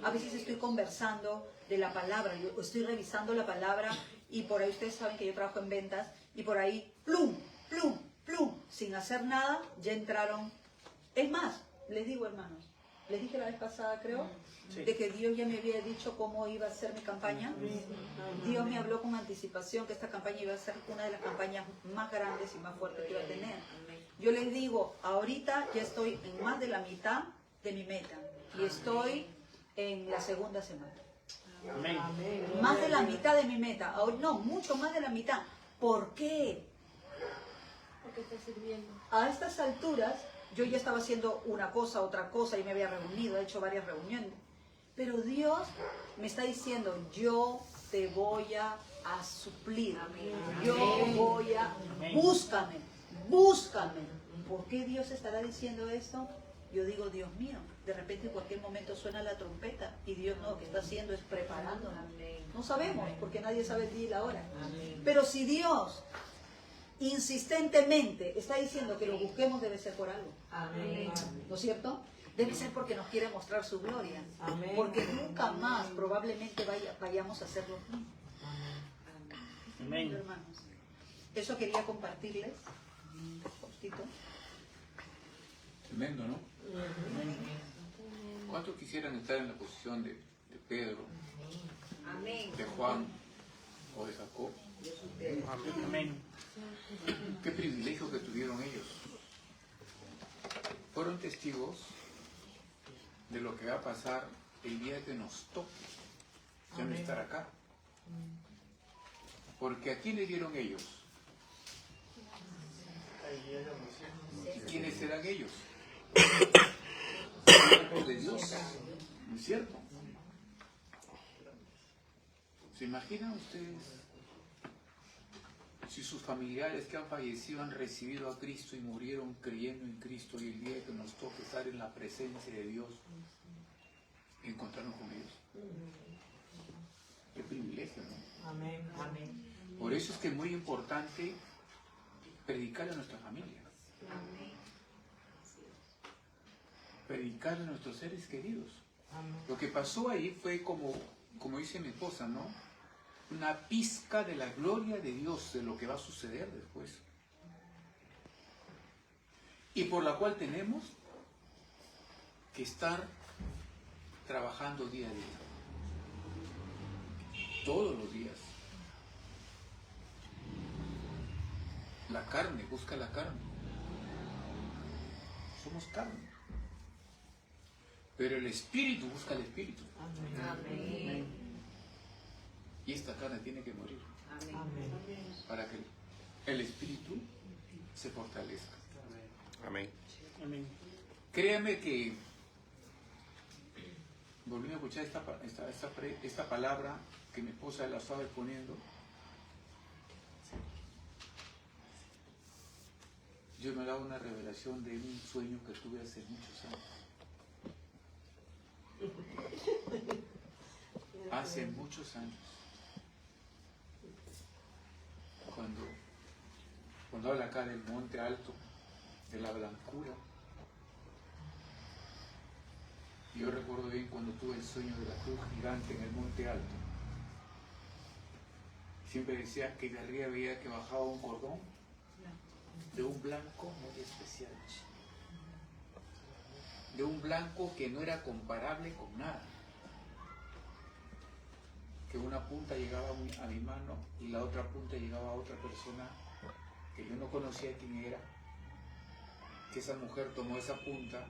A veces estoy conversando de la palabra, yo estoy revisando la palabra y por ahí ustedes saben que yo trabajo en ventas y por ahí, plum, plum, plum, sin hacer nada, ya entraron. Es más, les digo, hermanos, les dije la vez pasada, creo, de que Dios ya me había dicho cómo iba a ser mi campaña. Dios me habló con anticipación que esta campaña iba a ser una de las campañas más grandes y más fuertes que iba a tener. Yo les digo, ahorita ya estoy en más de la mitad de mi meta y estoy en la segunda semana. Amén. Más de la mitad de mi meta. No, mucho más de la mitad. ¿Por qué? Porque está sirviendo. A estas alturas yo ya estaba haciendo una cosa, otra cosa y me había reunido, he hecho varias reuniones. Pero Dios me está diciendo, yo te voy a suplir. Yo voy a... Búscame, búscame. ¿Por qué Dios estará diciendo esto? Yo digo, Dios mío, de repente en cualquier momento suena la trompeta y Dios no, lo que está haciendo es preparándonos. No sabemos, porque nadie sabe el día y la hora. Pero si Dios insistentemente está diciendo que lo busquemos, debe ser por algo. ¿No es cierto? Debe ser porque nos quiere mostrar su gloria. Porque nunca más probablemente vayamos a hacer lo mismo. Amén. Hermanos, eso quería compartirles. Justito. Tremendo, ¿no? ¿Cuántos quisieran estar en la posición de Pedro, de Juan o de Jacob? Amén. Qué privilegio que tuvieron ellos. Fueron testigos de lo que va a pasar el día que nos toque ya no estar acá. Porque ¿a quién le dieron ellos? ¿Y quiénes eran ellos? Siervos de Dios, ¿no es cierto? ¿Se imaginan ustedes si sus familiares que han fallecido han recibido a Cristo y murieron creyendo en Cristo y el día que nos toque estar en la presencia de Dios, encontrarnos con ellos? Qué privilegio, ¿no? Amén. Amén. Por eso es que es muy importante predicar a nuestra familia. Predicar a nuestros seres queridos. Lo que pasó ahí fue como dice mi esposa, ¿no? Una pizca de la gloria de Dios, de lo que va a suceder después. Y por la cual tenemos que estar trabajando día a día. Todos los días. La carne, busca la carne. Somos carne. Pero el espíritu busca el espíritu. Amén. Y esta carne tiene que morir. Amén. Para que el espíritu se fortalezca. Amén. Amén. Créame que, volviendo a escuchar esta palabra que mi esposa la estaba exponiendo, yo me daba una revelación de un sueño que tuve hace muchos años. Hace muchos años. Cuando habla acá del monte alto, de la blancura. Yo recuerdo bien cuando tuve el sueño de la cruz gigante en el monte alto. Siempre decía que de arriba veía que bajaba un cordón de un blanco muy especial. De un blanco que no era comparable con nada. Que una punta llegaba a mi mano y la otra punta llegaba a otra persona que yo no conocía quién era. Que esa mujer tomó esa punta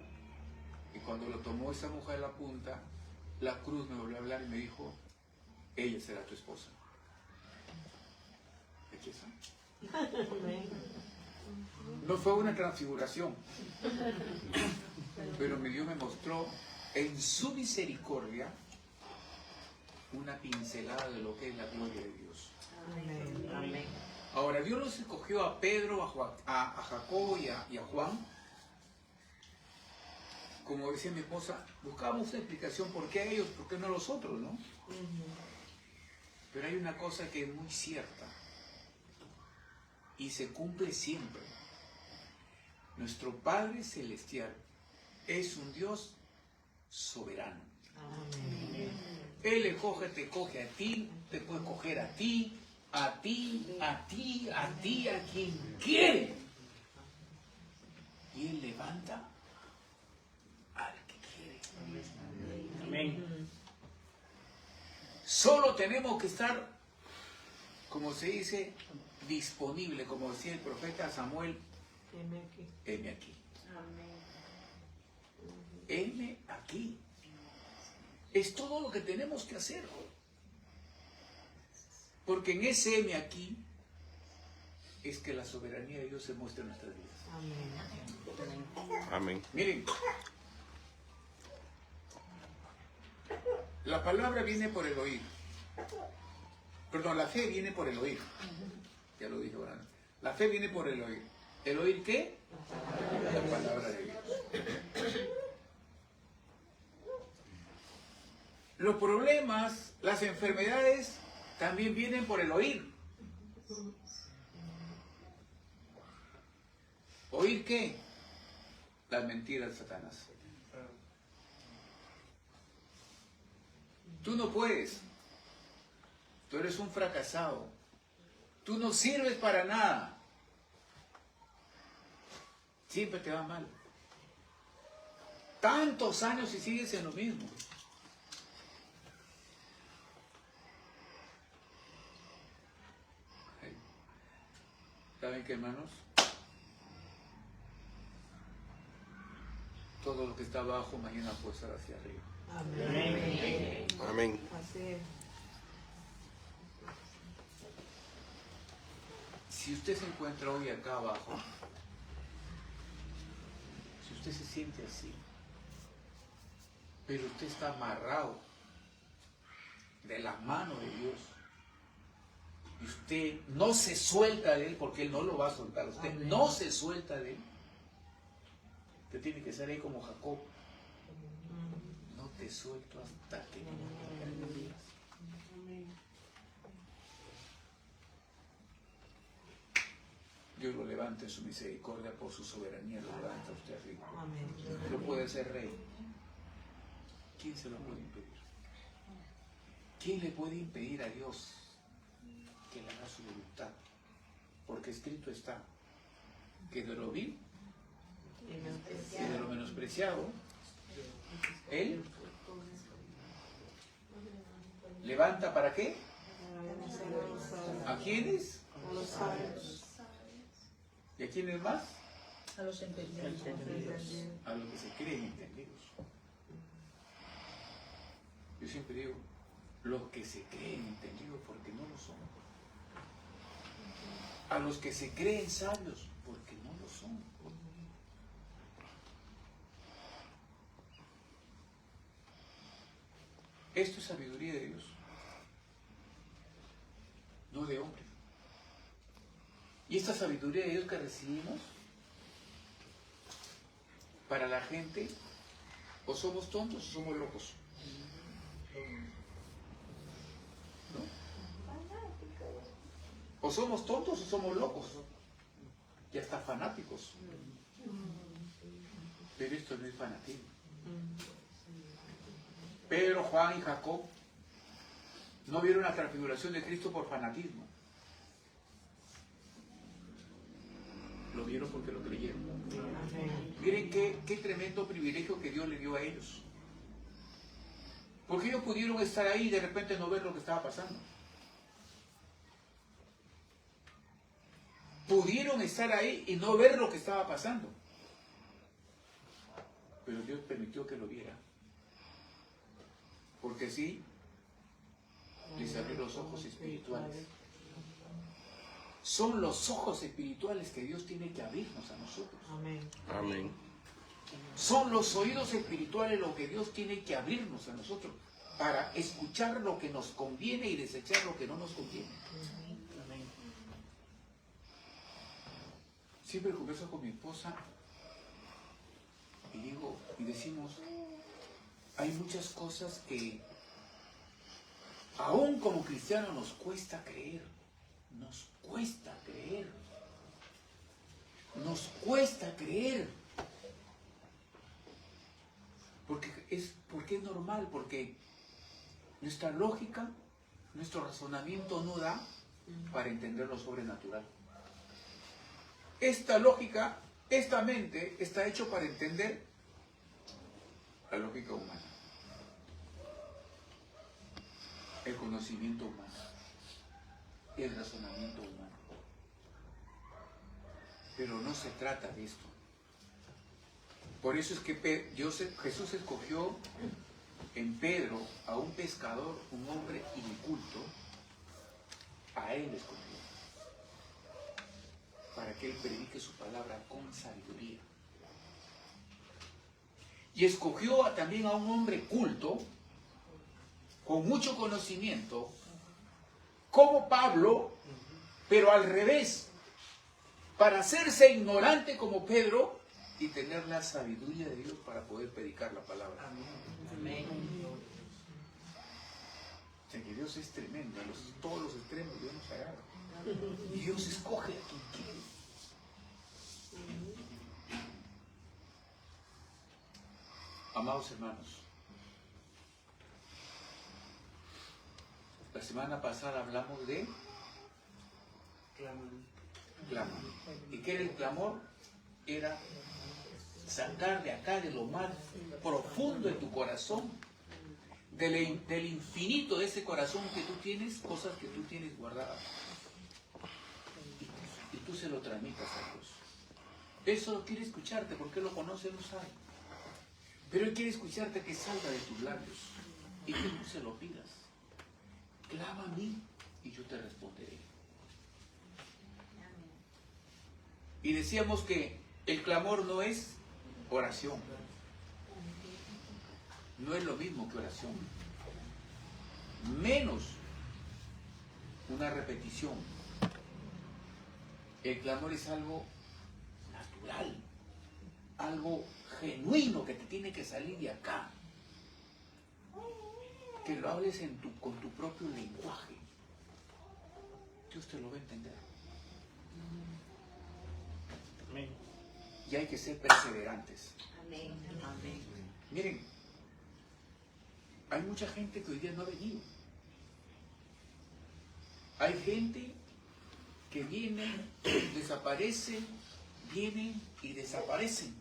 y cuando lo tomó esa mujer la punta, la cruz me volvió a hablar y me dijo, ella será tu esposa. ¿Es esa? No fue una transfiguración, pero Dios me mostró en su misericordia una pincelada de lo que es la gloria de Dios. Amén. Amén. Ahora, Dios los escogió a Pedro, a Jacobo y a Juan. Como decía mi esposa, buscábamos una explicación por qué a ellos, por qué no a los otros, ¿no? Pero hay una cosa que es muy cierta y se cumple siempre. Nuestro Padre Celestial es un Dios soberano. Él escoge, te coge a ti, te puede coger a ti, a quien quiere. Y Él levanta al que quiere. Amén. Solo tenemos que estar, como se dice, disponible, como decía el profeta Samuel, heme aquí. Heme aquí. Es todo lo que tenemos que hacer. Porque en ese heme aquí es que la soberanía de Dios se muestra en nuestras vidas. Amén. Miren, la palabra viene por el oír. Perdón, la fe viene por el oír. Ya lo dije ahora. La fe viene por el oír. ¿El oír qué? La palabra de Dios. Los problemas, las enfermedades también vienen por el oír. ¿Oír qué? Las mentiras de Satanás. Tú no puedes. Tú eres un fracasado. Tú no sirves para nada. Siempre te va mal. Tantos años y sigues en lo mismo. ¿Saben qué, hermanos? Todo lo que está abajo mañana puede estar hacia arriba. Amén. Amén. Si usted se encuentra hoy acá abajo, si usted se siente así, pero usted está amarrado de la mano de Dios, y usted no se suelta de Él, porque Él no lo va a soltar, usted no se suelta de Él, usted tiene que ser ahí como Jacob. No te suelto hasta que no me digas. Dios lo levanta en su misericordia, por su soberanía lo levanta usted arriba. Lo puede ser rey. ¿Quién se lo puede impedir? ¿Quién le puede impedir a Dios que le haga su voluntad? Porque escrito está que de lo vil y de lo menospreciado Él levanta ¿para qué? ¿A quiénes? A los sabios. ¿Y a quiénes más? A los entendidos. A los que se creen entendidos. Yo siempre digo, los que se creen entendidos porque no lo son. A los que se creen sabios porque no lo son. Esto es sabiduría de Dios, no de hombre. Y esta sabiduría de Dios que recibimos, para la gente, o somos tontos o somos locos. ¿No? O somos tontos o somos locos. Y hasta fanáticos. Pero esto no es fanatismo. Pedro, Juan y Jacob no vieron la transfiguración de Cristo por fanatismo. Lo vieron porque lo creyeron. Miren qué tremendo privilegio que Dios le dio a ellos. Porque ellos pudieron estar ahí y de repente no ver lo que estaba pasando. Pudieron estar ahí y no ver lo que estaba pasando. Pero Dios permitió que lo vieran. Porque sí, les abrió los ojos espirituales. Son los ojos espirituales que Dios tiene que abrirnos a nosotros. Amén. Son los oídos espirituales lo que Dios tiene que abrirnos a nosotros para escuchar lo que nos conviene y desechar lo que no nos conviene. Siempre converso con mi esposa y digo, y decimos, hay muchas cosas que aún como cristianos nos cuesta creer. Nos cuesta creer. Nos cuesta creer. Porque es normal, porque nuestra lógica, nuestro razonamiento no da para entender lo sobrenatural. Esta lógica, esta mente está hecho para entender la lógica humana, el conocimiento humano, el razonamiento humano. Pero no se trata de esto. Por eso es que Jesús escogió en Pedro a un pescador, un hombre inculto, a él escogió, para que él predique su palabra con sabiduría. Y escogió también a un hombre culto, con mucho conocimiento, como Pablo, pero al revés, para hacerse ignorante como Pedro y tener la sabiduría de Dios para poder predicar la palabra. Amén. O sea que Dios es tremendo, todos los extremos Dios nos agarra. Y Dios escoge a quien quiere. Amados hermanos, la semana pasada hablamos de clamor. ¿Y qué era el clamor? Era sacar de acá, de lo más profundo de tu corazón, del infinito de ese corazón que tú tienes, cosas que tú tienes guardadas. Y tú se lo transmitas a Dios. Él solo quiere escucharte porque Él lo conoce, Él lo sabe. Pero Él quiere escucharte que salga de tus labios y que tú se lo pidas. Clama a mí y yo te responderé. Y decíamos que el clamor no es oración. No es lo mismo que oración. Menos una repetición. El clamor es algo natural, algo genuino que te tiene que salir de acá. Que lo hables con tu propio lenguaje. Dios te lo va a entender. Amén. Y hay que ser perseverantes. Amén. Amén. Miren, hay mucha gente que hoy día no ha venido. Hay gente que viene, desaparece, vienen y desaparecen.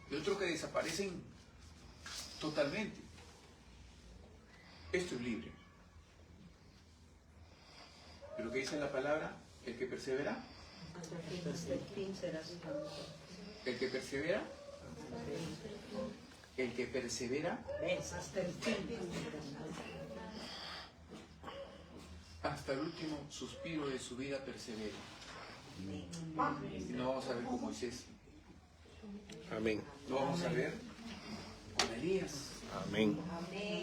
Y otros que desaparecen totalmente. Esto es libre. Pero que dice la palabra, el que persevera, Hasta el fin será salvo. el que persevera, el que persevera, Hasta el fin. hasta el último suspiro de su vida persevera. Y no vamos a ver con Moisés, Amén. lo vamos a ver con Elías. Amén.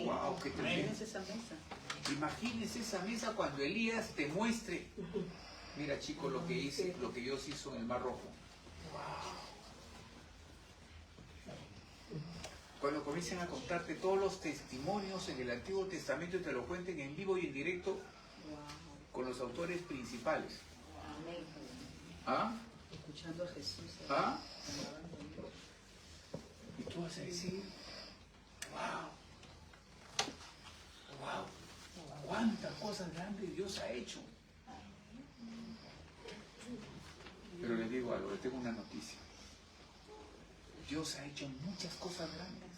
Wow, qué tremendo. Imagínense esa mesa. Imagínense esa mesa cuando Elías te muestre. Mira, chicos, lo que Dios hizo en el Mar Rojo. Cuando comiencen a contarte todos los testimonios en el Antiguo Testamento y te lo cuenten en vivo y en directo con los autores principales. Amén. ¿Ah? Escuchando a Jesús. ¿Ah? Y tú vas a decir, wow, cuántas cosas grandes Dios ha hecho. Pero les digo algo, les tengo una noticia. Dios ha hecho muchas cosas grandes.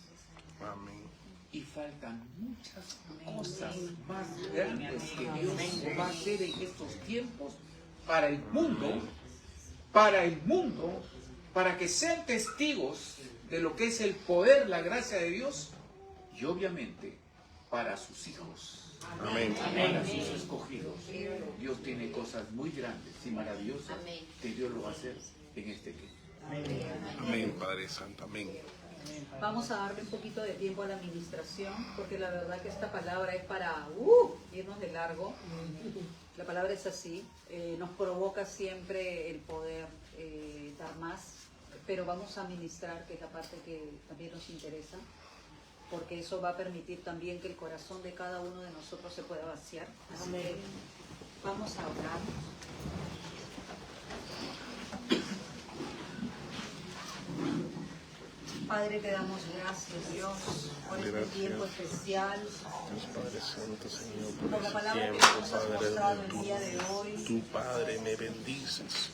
Amén. Y faltan muchas cosas más grandes que Dios va a hacer en estos tiempos para el mundo, para que sean testigos de lo que es el poder, la gracia de Dios y obviamente para sus hijos. Amén. Para sus escogidos. Dios tiene cosas muy grandes y maravillosas que Dios lo va a hacer en este tiempo. Amén, Padre Santo. Amén. Vamos a darle un poquito de tiempo a la administración, porque la verdad que esta palabra es para irnos de largo. La palabra es así, nos provoca siempre el poder dar más, pero vamos a ministrar, que es la parte que también nos interesa, porque eso va a permitir también que el corazón de cada uno de nosotros se pueda vaciar. Así que vamos a orar. Padre, te damos gracias, Dios, por este tiempo especial, Dios Padre Santo, Señor, por por la este palabra que tiempo, nos has Padre, mostrado donde el día de hoy. tú, Padre, me bendices.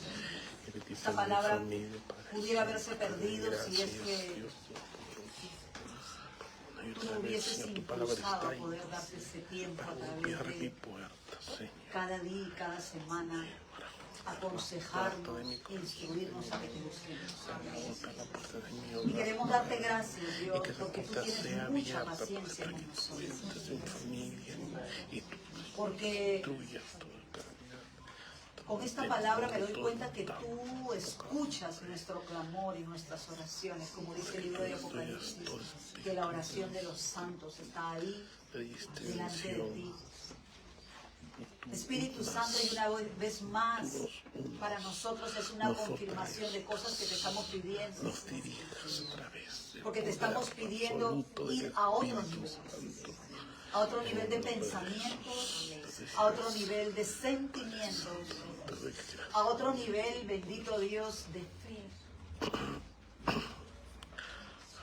Y bendices Esta a mi palabra familia, Padre pudiera Santo, haberse Padre, perdido si es gracias, que Dios Todopoderoso. Y tú otra no vez, hubieses Señor, tu palabra impulsado está a ahí poder darte ese tiempo a para través golpear mi de puerta, Señor. cada día y cada semana, aconsejarnos, instruirnos a que te busquemos. Golpea la puerta de mi Y hogar, queremos darte gracias, y Dios, que la porque tú puerta sea tienes mucha abierta, Padre, paciencia para con que nosotros. cuentes en familia y tú Porque destruyas toda eternidad. con esta palabra me doy cuenta que tú escuchas nuestro clamor y nuestras oraciones, como dice el libro de Apocalipsis, que la oración de los santos está ahí delante de ti. Espíritu Santo, y una vez más, para nosotros es una confirmación de cosas que te estamos pidiendo. Nos dirijas a través del Porque te poder estamos pidiendo absoluto del ir a otro Espíritu nivel, Santo. a otro nivel de pensamientos, a otro nivel de sentimientos, a otro nivel, bendito Dios, de fe.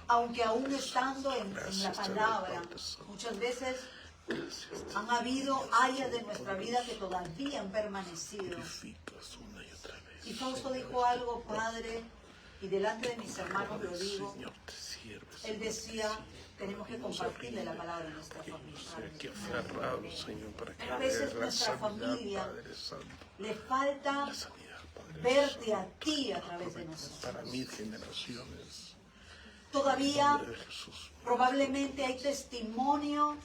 Aunque aún estando en la palabra, muchas veces han habido áreas de nuestra vida que todavía han permanecido. Purificas una y otra vez. Y Fausto dijo algo, Padre, y delante de mis hermanos lo digo. Señor, te sirves. Él decía, tenemos que compartirle la palabra a nuestra familia. Que aferrado, Señor, para que A veces veas la nuestra sanidad, familia Padre Santo. le falta La sanidad, Padre verte a Santo, ti a través de nosotros. para mis generaciones. Todavía En nombre de Jesús. probablemente hay testimonio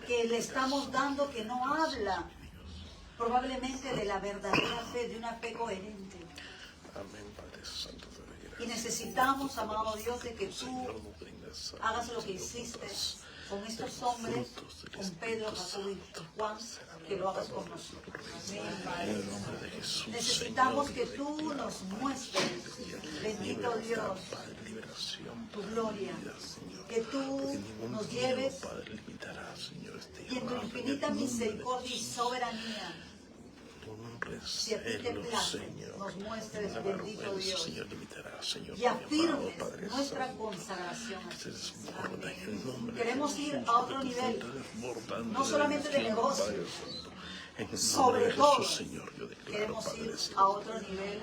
que le estamos dando que no habla probablemente de la verdadera fe, de una fe coherente. Amén, Padre Santo. te doy gracias. Y necesitamos, amado Dios, de que tú Señor, nos brindas salud, hagas lo que Señor, hiciste nosotros con estos hombres, frutos del con Pedro, Espíritu Jacobo y Santo. Juan, que lo hagas con nosotros. En el nombre de Jesús, Necesitamos Señor, que tú nos muestres, bendito Dios, Padre, liberación, tu gloria, vida, Señor. que tú Porque ningún nos miedo, lleves Padre, limitará, Señor, este y en tu llamado, infinita en el nombre de misericordia y Jesús. soberanía, Tu nombre es si a ti te celo, place, Señor. nos muestres, La bendito vergüenza, Dios, Señor, limitará, Señor, y tu llamado, afirmes Padre nuestra Santo. consagración a Se ti. desborda en el nombre Queremos de ir Jesús, a otro que tu nivel, fuente desbordante no solamente de bendición, negocio, Padre Santo. En el sobre nombre de todo, Jesús, Señor, yo declaro, queremos Padre ir Santo, a otro nivel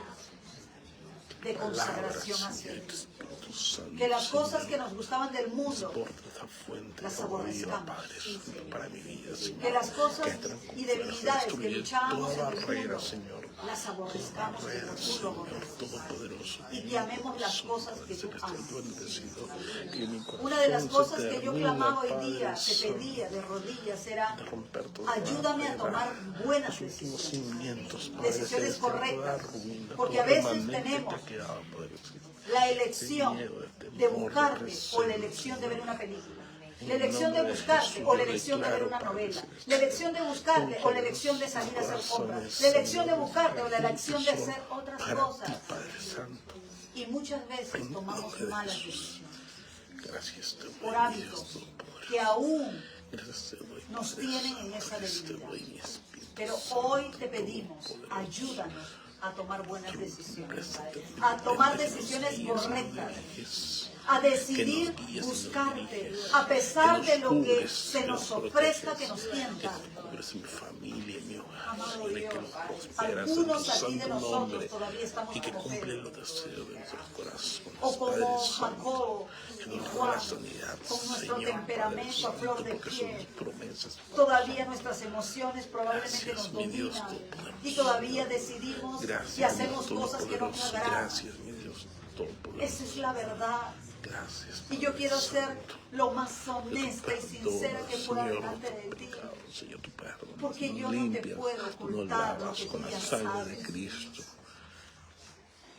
de consagración palabras, hacia Señor, ti. Espíritu Santo, Que las cosas Señor, que nos gustaban del mundo, desborda esta fuente las de agua viva, aborrezcamos. Padre Santo, para mi vida, Señor. que las cosas entran con y fuerza, debilidades que destruye luchábamos toda en el barrera, mundo, Señor. las aborrezcamos Barrera, como tú lo Señor, aborreces. Todopoderoso. Y que amemos las Jesús, cosas Padre que tú Celestial, amas. yo bendecido, que mi Una de las corazón cosas se que yo termina, clamaba hoy Padre día, te Santo, pedía de rodillas, era de romper toda ayúdame a barrera, tomar buenas los últimos decisiones. cimientos, Padre Decisiones Celestial, toda correctas. ruina, Porque todo a veces remanente tenemos que ha quedado, Padre Celestial. la elección Miedo, de temor, buscarte recelo, o la elección de ver una película. La En elección de nombre de buscarte Jesús, o la yo elección de ver declaro, una Padre novela. Celestial, La elección de buscarte o la elección de salir a hacer compras. La elección de buscarte o la elección de hacer otras para cosas. ti, Padre Santo. Y muchas veces En tomamos nombre de malas Jesús. decisiones Gracias te doy, por mi hábitos Dios Todopoderoso. que aún Gracias te doy, nos Padre tienen Santo. en esa Gracias te debilidad. doy, mi Espíritu Pero Santo hoy te pedimos, Todopoderoso. ayúdanos a tomar buenas decisiones, Préstate, a tomar que nos decisiones guíes, correctas, me diriges, a decidir que nos guíes, buscarte, nos a pesar diriges, de lo que cubres, se nos proteges, ofrezca, que nos tienta. que cubres mi familia, mi hogar, Amado Padre, que Dios, nos prosperas en algunos tu aquí de santo nosotros nombre todavía estamos y que como cumple Pedro, los deseos de nuestros corazones, o como Padre Santo, Jacobo que y nos da Juan, la sanidad, con nuestro Señor, temperamento a Padre flor de Santo, porque son piel. tus promesas, Todavía nuestras emociones probablemente Gracias, nos mi Dios dominan Todopoderoso. y todavía decidimos Gracias, y hacemos mi Dios cosas que no te Todopoderoso. agradan. Gracias, mi Dios Todopoderoso. Esa es la verdad. Gracias, Y yo quiero ser Santo. lo más honesta y sincera que pueda Señor, delante de tu ti. pecado, Señor, tu perdón. Porque Nos yo no te limpias, puedo nos ocultar lo lavas que tú con la ya sangre sabes. de Cristo.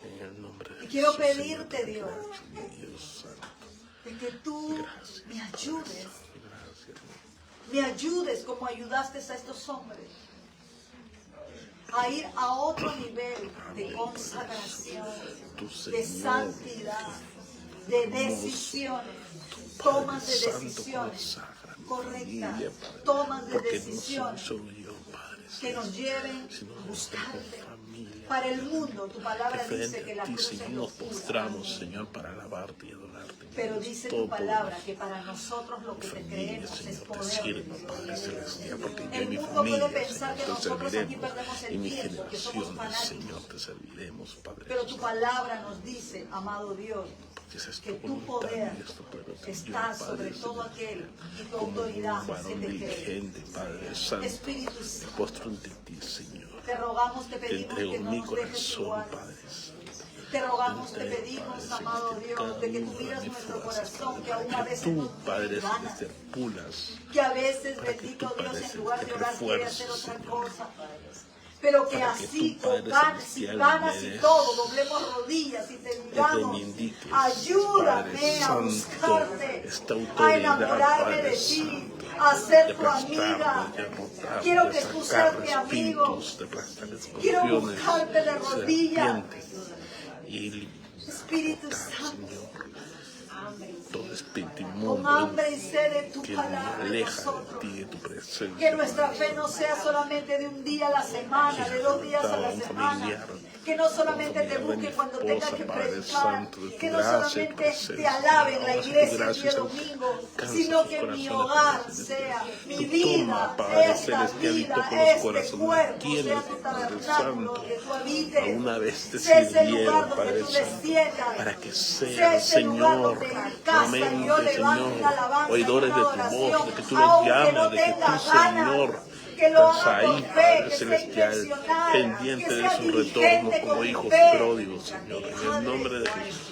En el nombre de Y quiero Jesús, pedirte, Señor, te Dios, declaro, mi Dios Santo. de que tú Gracias, me ayudes, Gracias, me ayudes como ayudaste a estos hombres. a ir a otro nivel de consagración, Tu de Señor, santidad, de decisiones, tomas de Santo, decisiones consagra mi correctas, familia, Padre, tomas de porque decisiones no soy solo yo, Padre, que nos lleven sino a nuestra buscarte. familia. Para el mundo, tu palabra Que dice frente que a la ti, cruz es Señor, nos locura. postramos, Señor, para alabarte y adorarte. Pero dice tu palabra que para nosotros lo que te Familia, creemos es Señor, te poder. sirva, Padre Celestial, porque yo y El mi mundo familia, puede pensar Señor, que te nosotros aquí serviremos. perdemos el Y mis tiempo, que somos generaciones, fanáticos. Señor, te serviremos, Padre. Pero tu palabra nos dice, amado Dios, Porque esa es que tu tu voluntad poder y es tu poderoso está Dios, sobre Padre, todo Señor. aquel y tu Como autoridad un se varón te cree. diligente, Padre Santo, Espíritu me Santo, postro ante ti, Señor. te rogamos, te Te pedimos entrego que no mi nos dejes corazón, igual. Padre Santo. Te rogamos, te Padre pedimos, Celestial, amado que Dios, cada de que tú uno de miras mis nuestro fuerzas, corazón, que Padre, aún a para que veces tú, no Padre tienes ganas, Celestial, pulas, que a veces, para que bendito tú, Dios, Padre en lugar de Celestial, orar quiere hacer refuerces, otra Señor. cosa. Pero que Para que así, tú, Padre con ganas, sin Celestial, ganas me y des, todo, doblemos rodillas y te que digamos, me indiques, ayúdame Padre a Santo, buscarte, esta a autoridad, enamorarme Padre de ti, Santo, a ser de tu amiga. aplastar, de derrotar, Quiero de que tú sacar seas mi amigo. espíritus, de aplastar Quiero escorpiones, buscarte de rodillas. serpientes, y Espíritu botar, Santo, Señor, todo espíritu con inmundo hambre y sed de tu que me palabra de aleja de nosotros. ti, de tu presencia. Que nuestra Padre. fe no sea solamente de un día a la semana, de 2 días a la Un semana. familiar, Que no solamente un te familiar de busque mi cuando tenga esposa, que Padre predicar. Santo, de tu Que no gracia y solamente presencia, te alabe en la Señor. iglesia el Gracias, día Señor. domingo, Alcanza sino sus que mi corazones, hogar Padre sea, mi Tú vida, toma, Padre esta Celestial, y vida, toca los este corazones. cuerpo, ¿Quiénes, sea tu Padre tabernáculo, Santo, que tú habites. una vez te Sea ese lugar sirvieron, donde Padre tú Santo, desciendas. para que Sea sean, ese lugar Señor, donde en mi casa nuevamente, yo levanto Señor, una alabanza y oidores una de tu adoración, voz, de que tú les aunque llamas, no de que tenga tú, ganas, Señor, que lo estás haga con ahí, fe, Padre que sea Celestial, intencional, pendiente que de sea su retorno diligente como con hijos fe. pródigos, Señor, en el nombre de Jesús.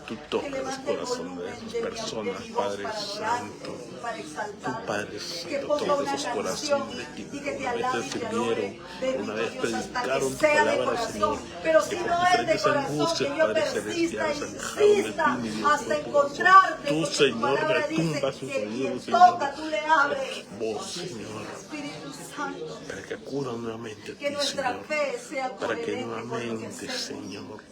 Tú Que tocas los levante el corazones volumen de esas de personas, mi voz Padre para Santo. adorarte, para exaltarte. Tú, Padre Que Santo, ponga toca una esos canción corazones de ti. y que te Una vez alabe te y te sirvieron, adore, bendito una vez Dios, hasta que predicaron tu sea de palabra, corazón. Señor. Pero Que si por no es de diferentes corazón, angustias, que yo Padre persista Celestial, e se alejaron de insista ti, mi Dios hasta todopoderoso. encontrarte, Tú, porque tu Señor, palabra dice retumba sus que oídos, quien Señor. toca tú le abres. Vos, Señor, Espíritu Santo, para que acudan nuevamente a que ti, nuestra Señor. fe sea Para que coherente con lo que nuevamente, hacemos, Señor,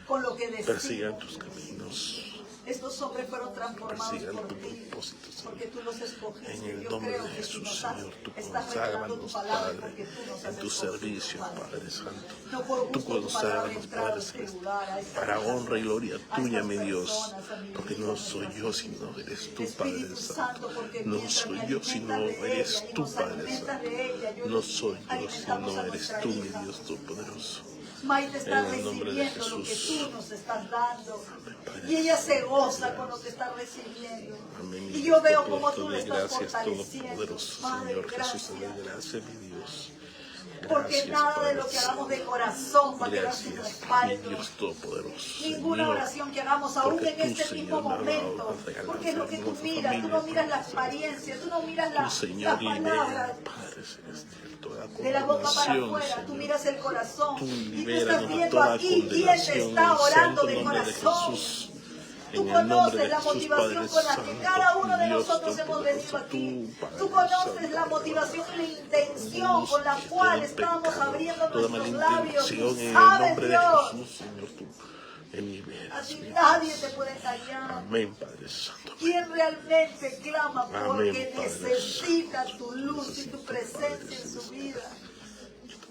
con lo que persigan decimos. tus caminos. Estos hombres fueron transformados Persigan por tu ti, propósito, Señor. porque tú los escogiste. En el Yo nombre creo de que si Jesús, nos Señor, tú estás revelando tu conságranos, palabra, Padre, porque tú nos en has tu escogido, servicio, Padre. Padre Santo. No por Tú gusto tu palabra ha conságranos, entrado Padre a este Celestial, lugar, a esta para casa, honra y gloria a tuya, estas mi Dios, personas, a mi porque vida, no a soy nuestras yo, vidas. sino eres tú, Espíritu Padre Santo, Santo. porque No mientras soy me yo, sino alimentas de eres ella y tú, nos Padre alimentas Santo. de ella, No soy yo, alimentamos sino a eres nuestra tú, mi hija. Dios Todopoderoso. Maite está En el nombre de recibiendo lo que Jesús. tú nos estás dando. Padre Y ella se Santo, goza con lo que está recibiendo. Amén. Y yo veo Te como tú doy le estás gracias, fortaleciendo. Todopoderoso Padre, Señor Jesús, te doy gracias. gracias, mi Dios. Porque Gracias, nada de Padre lo que hagamos Santo. de corazón va a quedar sin Gracias, mi respaldo. Dios Todopoderoso. Ninguna Señor, oración que hagamos aún porque en tú, este mismo Señor, me has dado momento, las regalas porque es lo que de tú nuestra miras, tú no familia, miras la Padre Santo. apariencia, tú no miras Tú, la Señor, palabra libera, Padre Celestial, toda de la boca para condenación, afuera, tú Señor. miras el corazón Tú y tú libéranos estás de viendo toda aquí quién te condenación en está el orando santo de nombre de corazón. Jesús. Tú En el nombre conoces de la Jesús, motivación Padre con la que Santo, cada uno de Dios nosotros hemos venido Todopoderoso, aquí. Padre Tú conoces Santo, la motivación y la intención con la cual estamos abriendo toda nuestros labios. Tú malintención en el sabes, nombre de Dios. Jesús, Señor, tú en mi A vida. ti nadie te puede engañar. Amén, Padre Santo. ¿Quién realmente clama porque Amén, Padre necesita tu luz y tu Necesito, presencia Padre en su Santo. vida?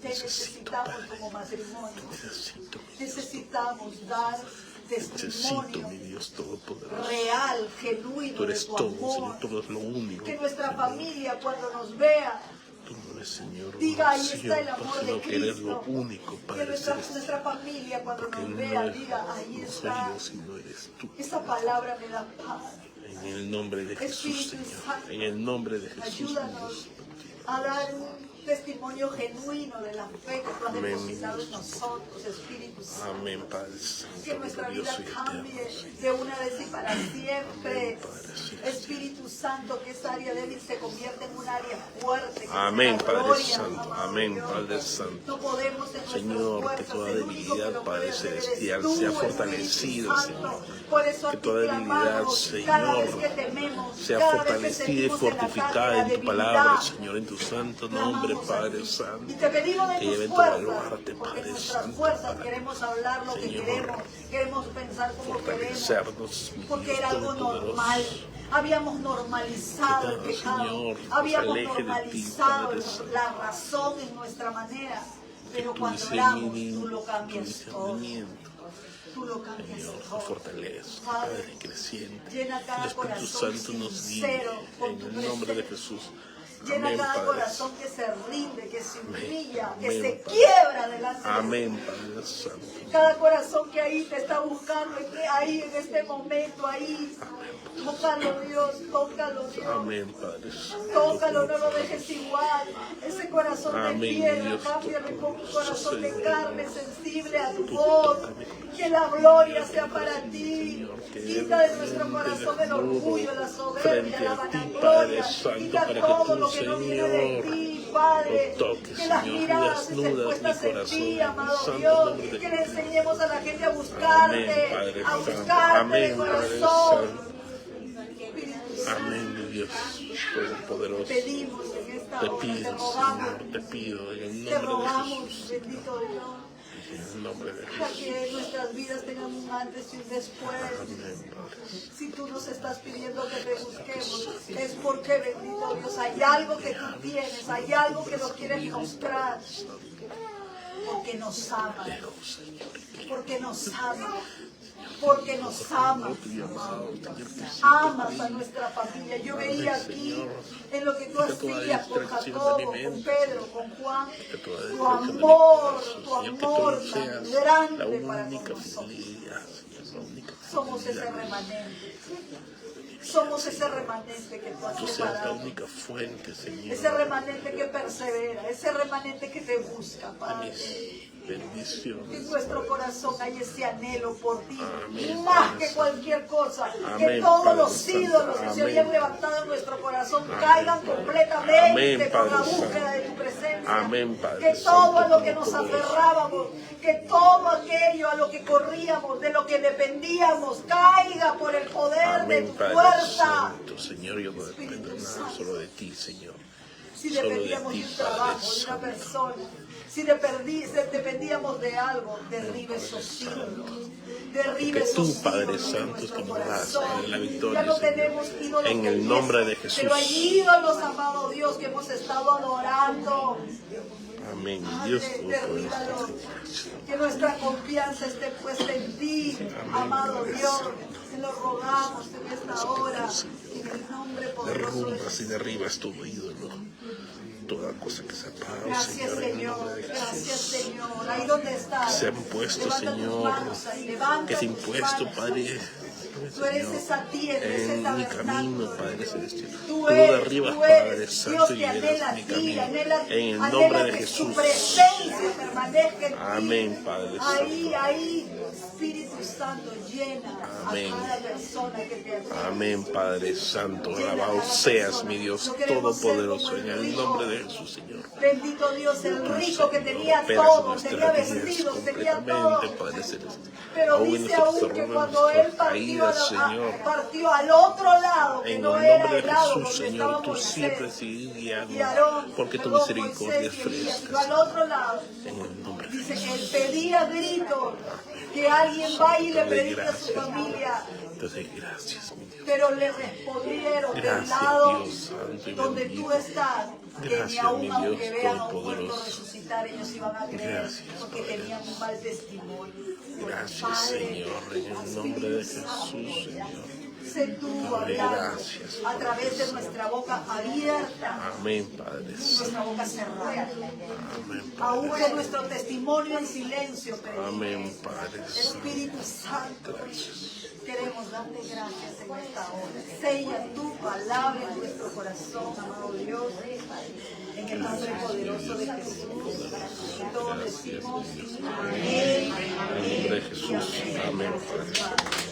Te Necesito, necesitamos Padre. como matrimonio. Necesito, mi Dios, Necesitamos dar necesito, testimonio mi Dios Todopoderoso. real, genuino Tú de eres tu todo, Señor, amor. tú eres lo único. Que nuestra Señor. familia cuando nos vea Tú no eres, Señor, diga, ahí oración, está el amor de sino que eres lo Cristo. único, Que Padre nuestra Celestial. familia cuando Porque nos no vea es- diga, ahí no soy está. yo, sino eres tú. Esa palabra me da paz. En el nombre de Jesús, Espíritu Señor. Santo, En el nombre de Jesús, mi ayúdanos Dios. a dar un testimonio genuino de la fe que tú has Amén, depositado en mi Dios. nosotros, Espíritu Santo. Amén, Padre Santo, Que nuestra vida glorioso y eterno. cambie de una vez y para siempre. Amén, Padre Celestial. Espíritu Espíritu Santo, que esa área débil se convierta en un área fuerte. Que Amén, sea Padre gloria, Santo. amado Amén, Dios. Padre Santo. No podemos en Señor, nuestras que fuerzas, toda el único que debilidad, lo Padre puede hacer eres Celestial, tú, sea Espíritu fortalecida, Santo. Señor. Por eso a Que ti toda debilidad, clamamos, cada vez Señor, que tememos, sea cada vez que fortalecida y sentimos el ataque, fortificada la en tu debilidad, palabra, Señor, en tu santo nombre, clamamos a Padre ti. Santo. Y te pedimos de Que tus lleven tu fuerzas, baluarte, porque Padre nuestras Santo, fuerzas para, queremos hablar lo que Señor, queremos pensar como queremos, fortalecernos, mi porque Dios era algo Todopoderoso. normal. Habíamos normalizado el Que cada pecado, Señor se habíamos aleje de ti, normalizado Padre Santo. la razón en nuestra manera, pero Tu cuando oramos, tú discernimiento, lo cambias todo. Tú lo cambias Señor, todo. fortalece, Padre, Padre creciente. llena El cada Espíritu corazón Santo nos guíe sincero con en tu el nombre de presencia. Jesús. Llena Amén, cada Padre. corazón que se rinde, que se humilla, que Amén, se Padre. quiebra delante de ti. Amén, Padre Santo. Cada corazón que ahí te está buscando, que ahí en este momento, ahí. Tócalo, Dios, tócalo, Dios. Amén, Padre Santo. Tócalo, no lo dejes igual. Ese corazón de Amén, piedra, Dios, cámbialo con un corazón de Señor. carne sensible a tu Tú voz. tócame, Que la gloria sea para ti. Señor, que Quita de nuestro corazón el orgullo, la soberbia, frente la a ti, vanagloria. Padre Santo, Quita para que todo tú, lo que no viene de Señor, ti, Padre. lo toques, Que las Señor, miradas estén desnudas puestas mi en corazón, ti, en el amado santo Dios. nombre de Que le Cristo. enseñemos a la gente a buscarte, Amén, Padre a Santo. buscarte Amén, de Padre corazón. Santo. Espíritu Santo, Amén, mi Dios Todopoderoso. pedimos en esta Te hora, te pido, rogamos, Señor, te pido en el te nombre de rogamos, Jesús. bendito Dios, En el nombre de para Jesús. que nuestras vidas tengan un antes y un después. Amén, Padre. Si tú nos estás pidiendo que te busquemos, es porque, bendito Dios, hay algo que tú tienes, hay algo que nos quieres mostrar. Porque nos amas, porque nos amas, porque nos amas. Amas a nuestra familia. Yo veía aquí en lo que tú hacías con Jacobo, con Pedro, con Juan, tu amor tan grande para con nosotros. Somos ese remanente. Somos ese remanente que tú has Tú seas la preparado. única fuente, Señor, Ese remanente que persevera, ese remanente que te busca, de Padre. mis bendiciones. En nuestro corazón hay ese anhelo por ti, Amén, más Padre que Santo. cualquier cosa. Que Amén, todos Padre los Santo. ídolos que se Amén. habían levantado en nuestro corazón Amén, caigan Padre. completamente Amén, por Padre la Santo. búsqueda de tu presencia. Amén, Padre Que todo a Santo, lo que nos Todopoderoso. aferrábamos, que todo aquello a lo que corríamos, de lo que dependíamos, caiga por el poder de Amén, tu Padre fuerza. Santo, Señor, yo no dependo de nada, solo de ti, Señor. Si Solo de dependíamos de ti, un Padre trabajo, de una Santo. persona, si dependíamos de algo, derribe esos ídolos. Derribe Que tú, esos Padre ídolos en Santo, nuestro tú nos das corazón. la victoria, Ya no Señor. tenemos ídolos En de el nombre de pies, Jesús. pero hay ídolos, amado Dios, que hemos estado adorando. Amén, Padre, Dios derríbalo. Todopoderoso. Que nuestra confianza esté puesta en ti, amado Dios. Te lo rogamos en esta hora, en el nombre poderoso de Derrumbas y Jesús. derribas todo ídolo, toda cosa que se apaga, Gracias, Señor, en el Señor. nombre de Gracias, Jesús. Señor. Ahí donde estás. Que se han puesto, Levanta tus Señor, manos ahí, levanta que se ha tus impuesto, manos. Padre, Tú eres Señor, esa tienda, ese en mi camino, tabernáculo. Padre Celestial. Tú Tú eres, derribas, tú Padre eres Santo, Dios y que anhela llenas a mi ti, camino. anhela En el anhela nombre de que Jesús. su presencia permanezca en ti. Amén, Padre Ahí, Santo. ahí, Espíritu Santo, llena Amén. a cada persona que te adora. Amén, Padre Santo. Alabado seas, mi Dios Todopoderoso, en el nombre de Jesús, Señor. Bendito Dios, el rico que tenía Operas todo, nuestras tenía vidas vestidos, tenía todo. completamente, Padre Celestial. Pero Aún dice nosotros aún que tomamos cuando él nuestras partió, caídas, Señor. partió al otro lado, que En no el era nombre de el lado Jesús, donde Señor, estaba tú siempre Moisés sigues y guiando, Aarón, porque tu perdón, misericordia es Moisés y Elías, fresca. sino al otro lado. En el nombre de Dice Jesús. que él pedía gritos que alguien vaya y le Te doy predique a su gracias. familia. Te doy gracias, mi Dios. Pero le respondieron del Gracias, lado Dios santo y donde bendito. tú estás, que ni Gracias, aún mi aunque Dios vean a un todopoderoso. muerto resucitar, ellos iban a creer, Gracias, porque Padre. tenían un mal testimonio. Gracias, Padre, Señor, en el nombre de Jesús, Señor. sé tú Padre, hablando gracias, a través de nuestra boca abierta, Amén, Padre Santo. nuestra boca cerrada. Amén, Aún Padre que nuestro testimonio en silencio, Santo. predique. Amén, Padre Santo. Espíritu Santo, queremos darte gracias en esta hora. Sella tu palabra en nuestro corazón, amado Dios, en el nombre poderoso de Jesús. Y todos decimos amén. En el nombre de Jesús. Amén, Padre.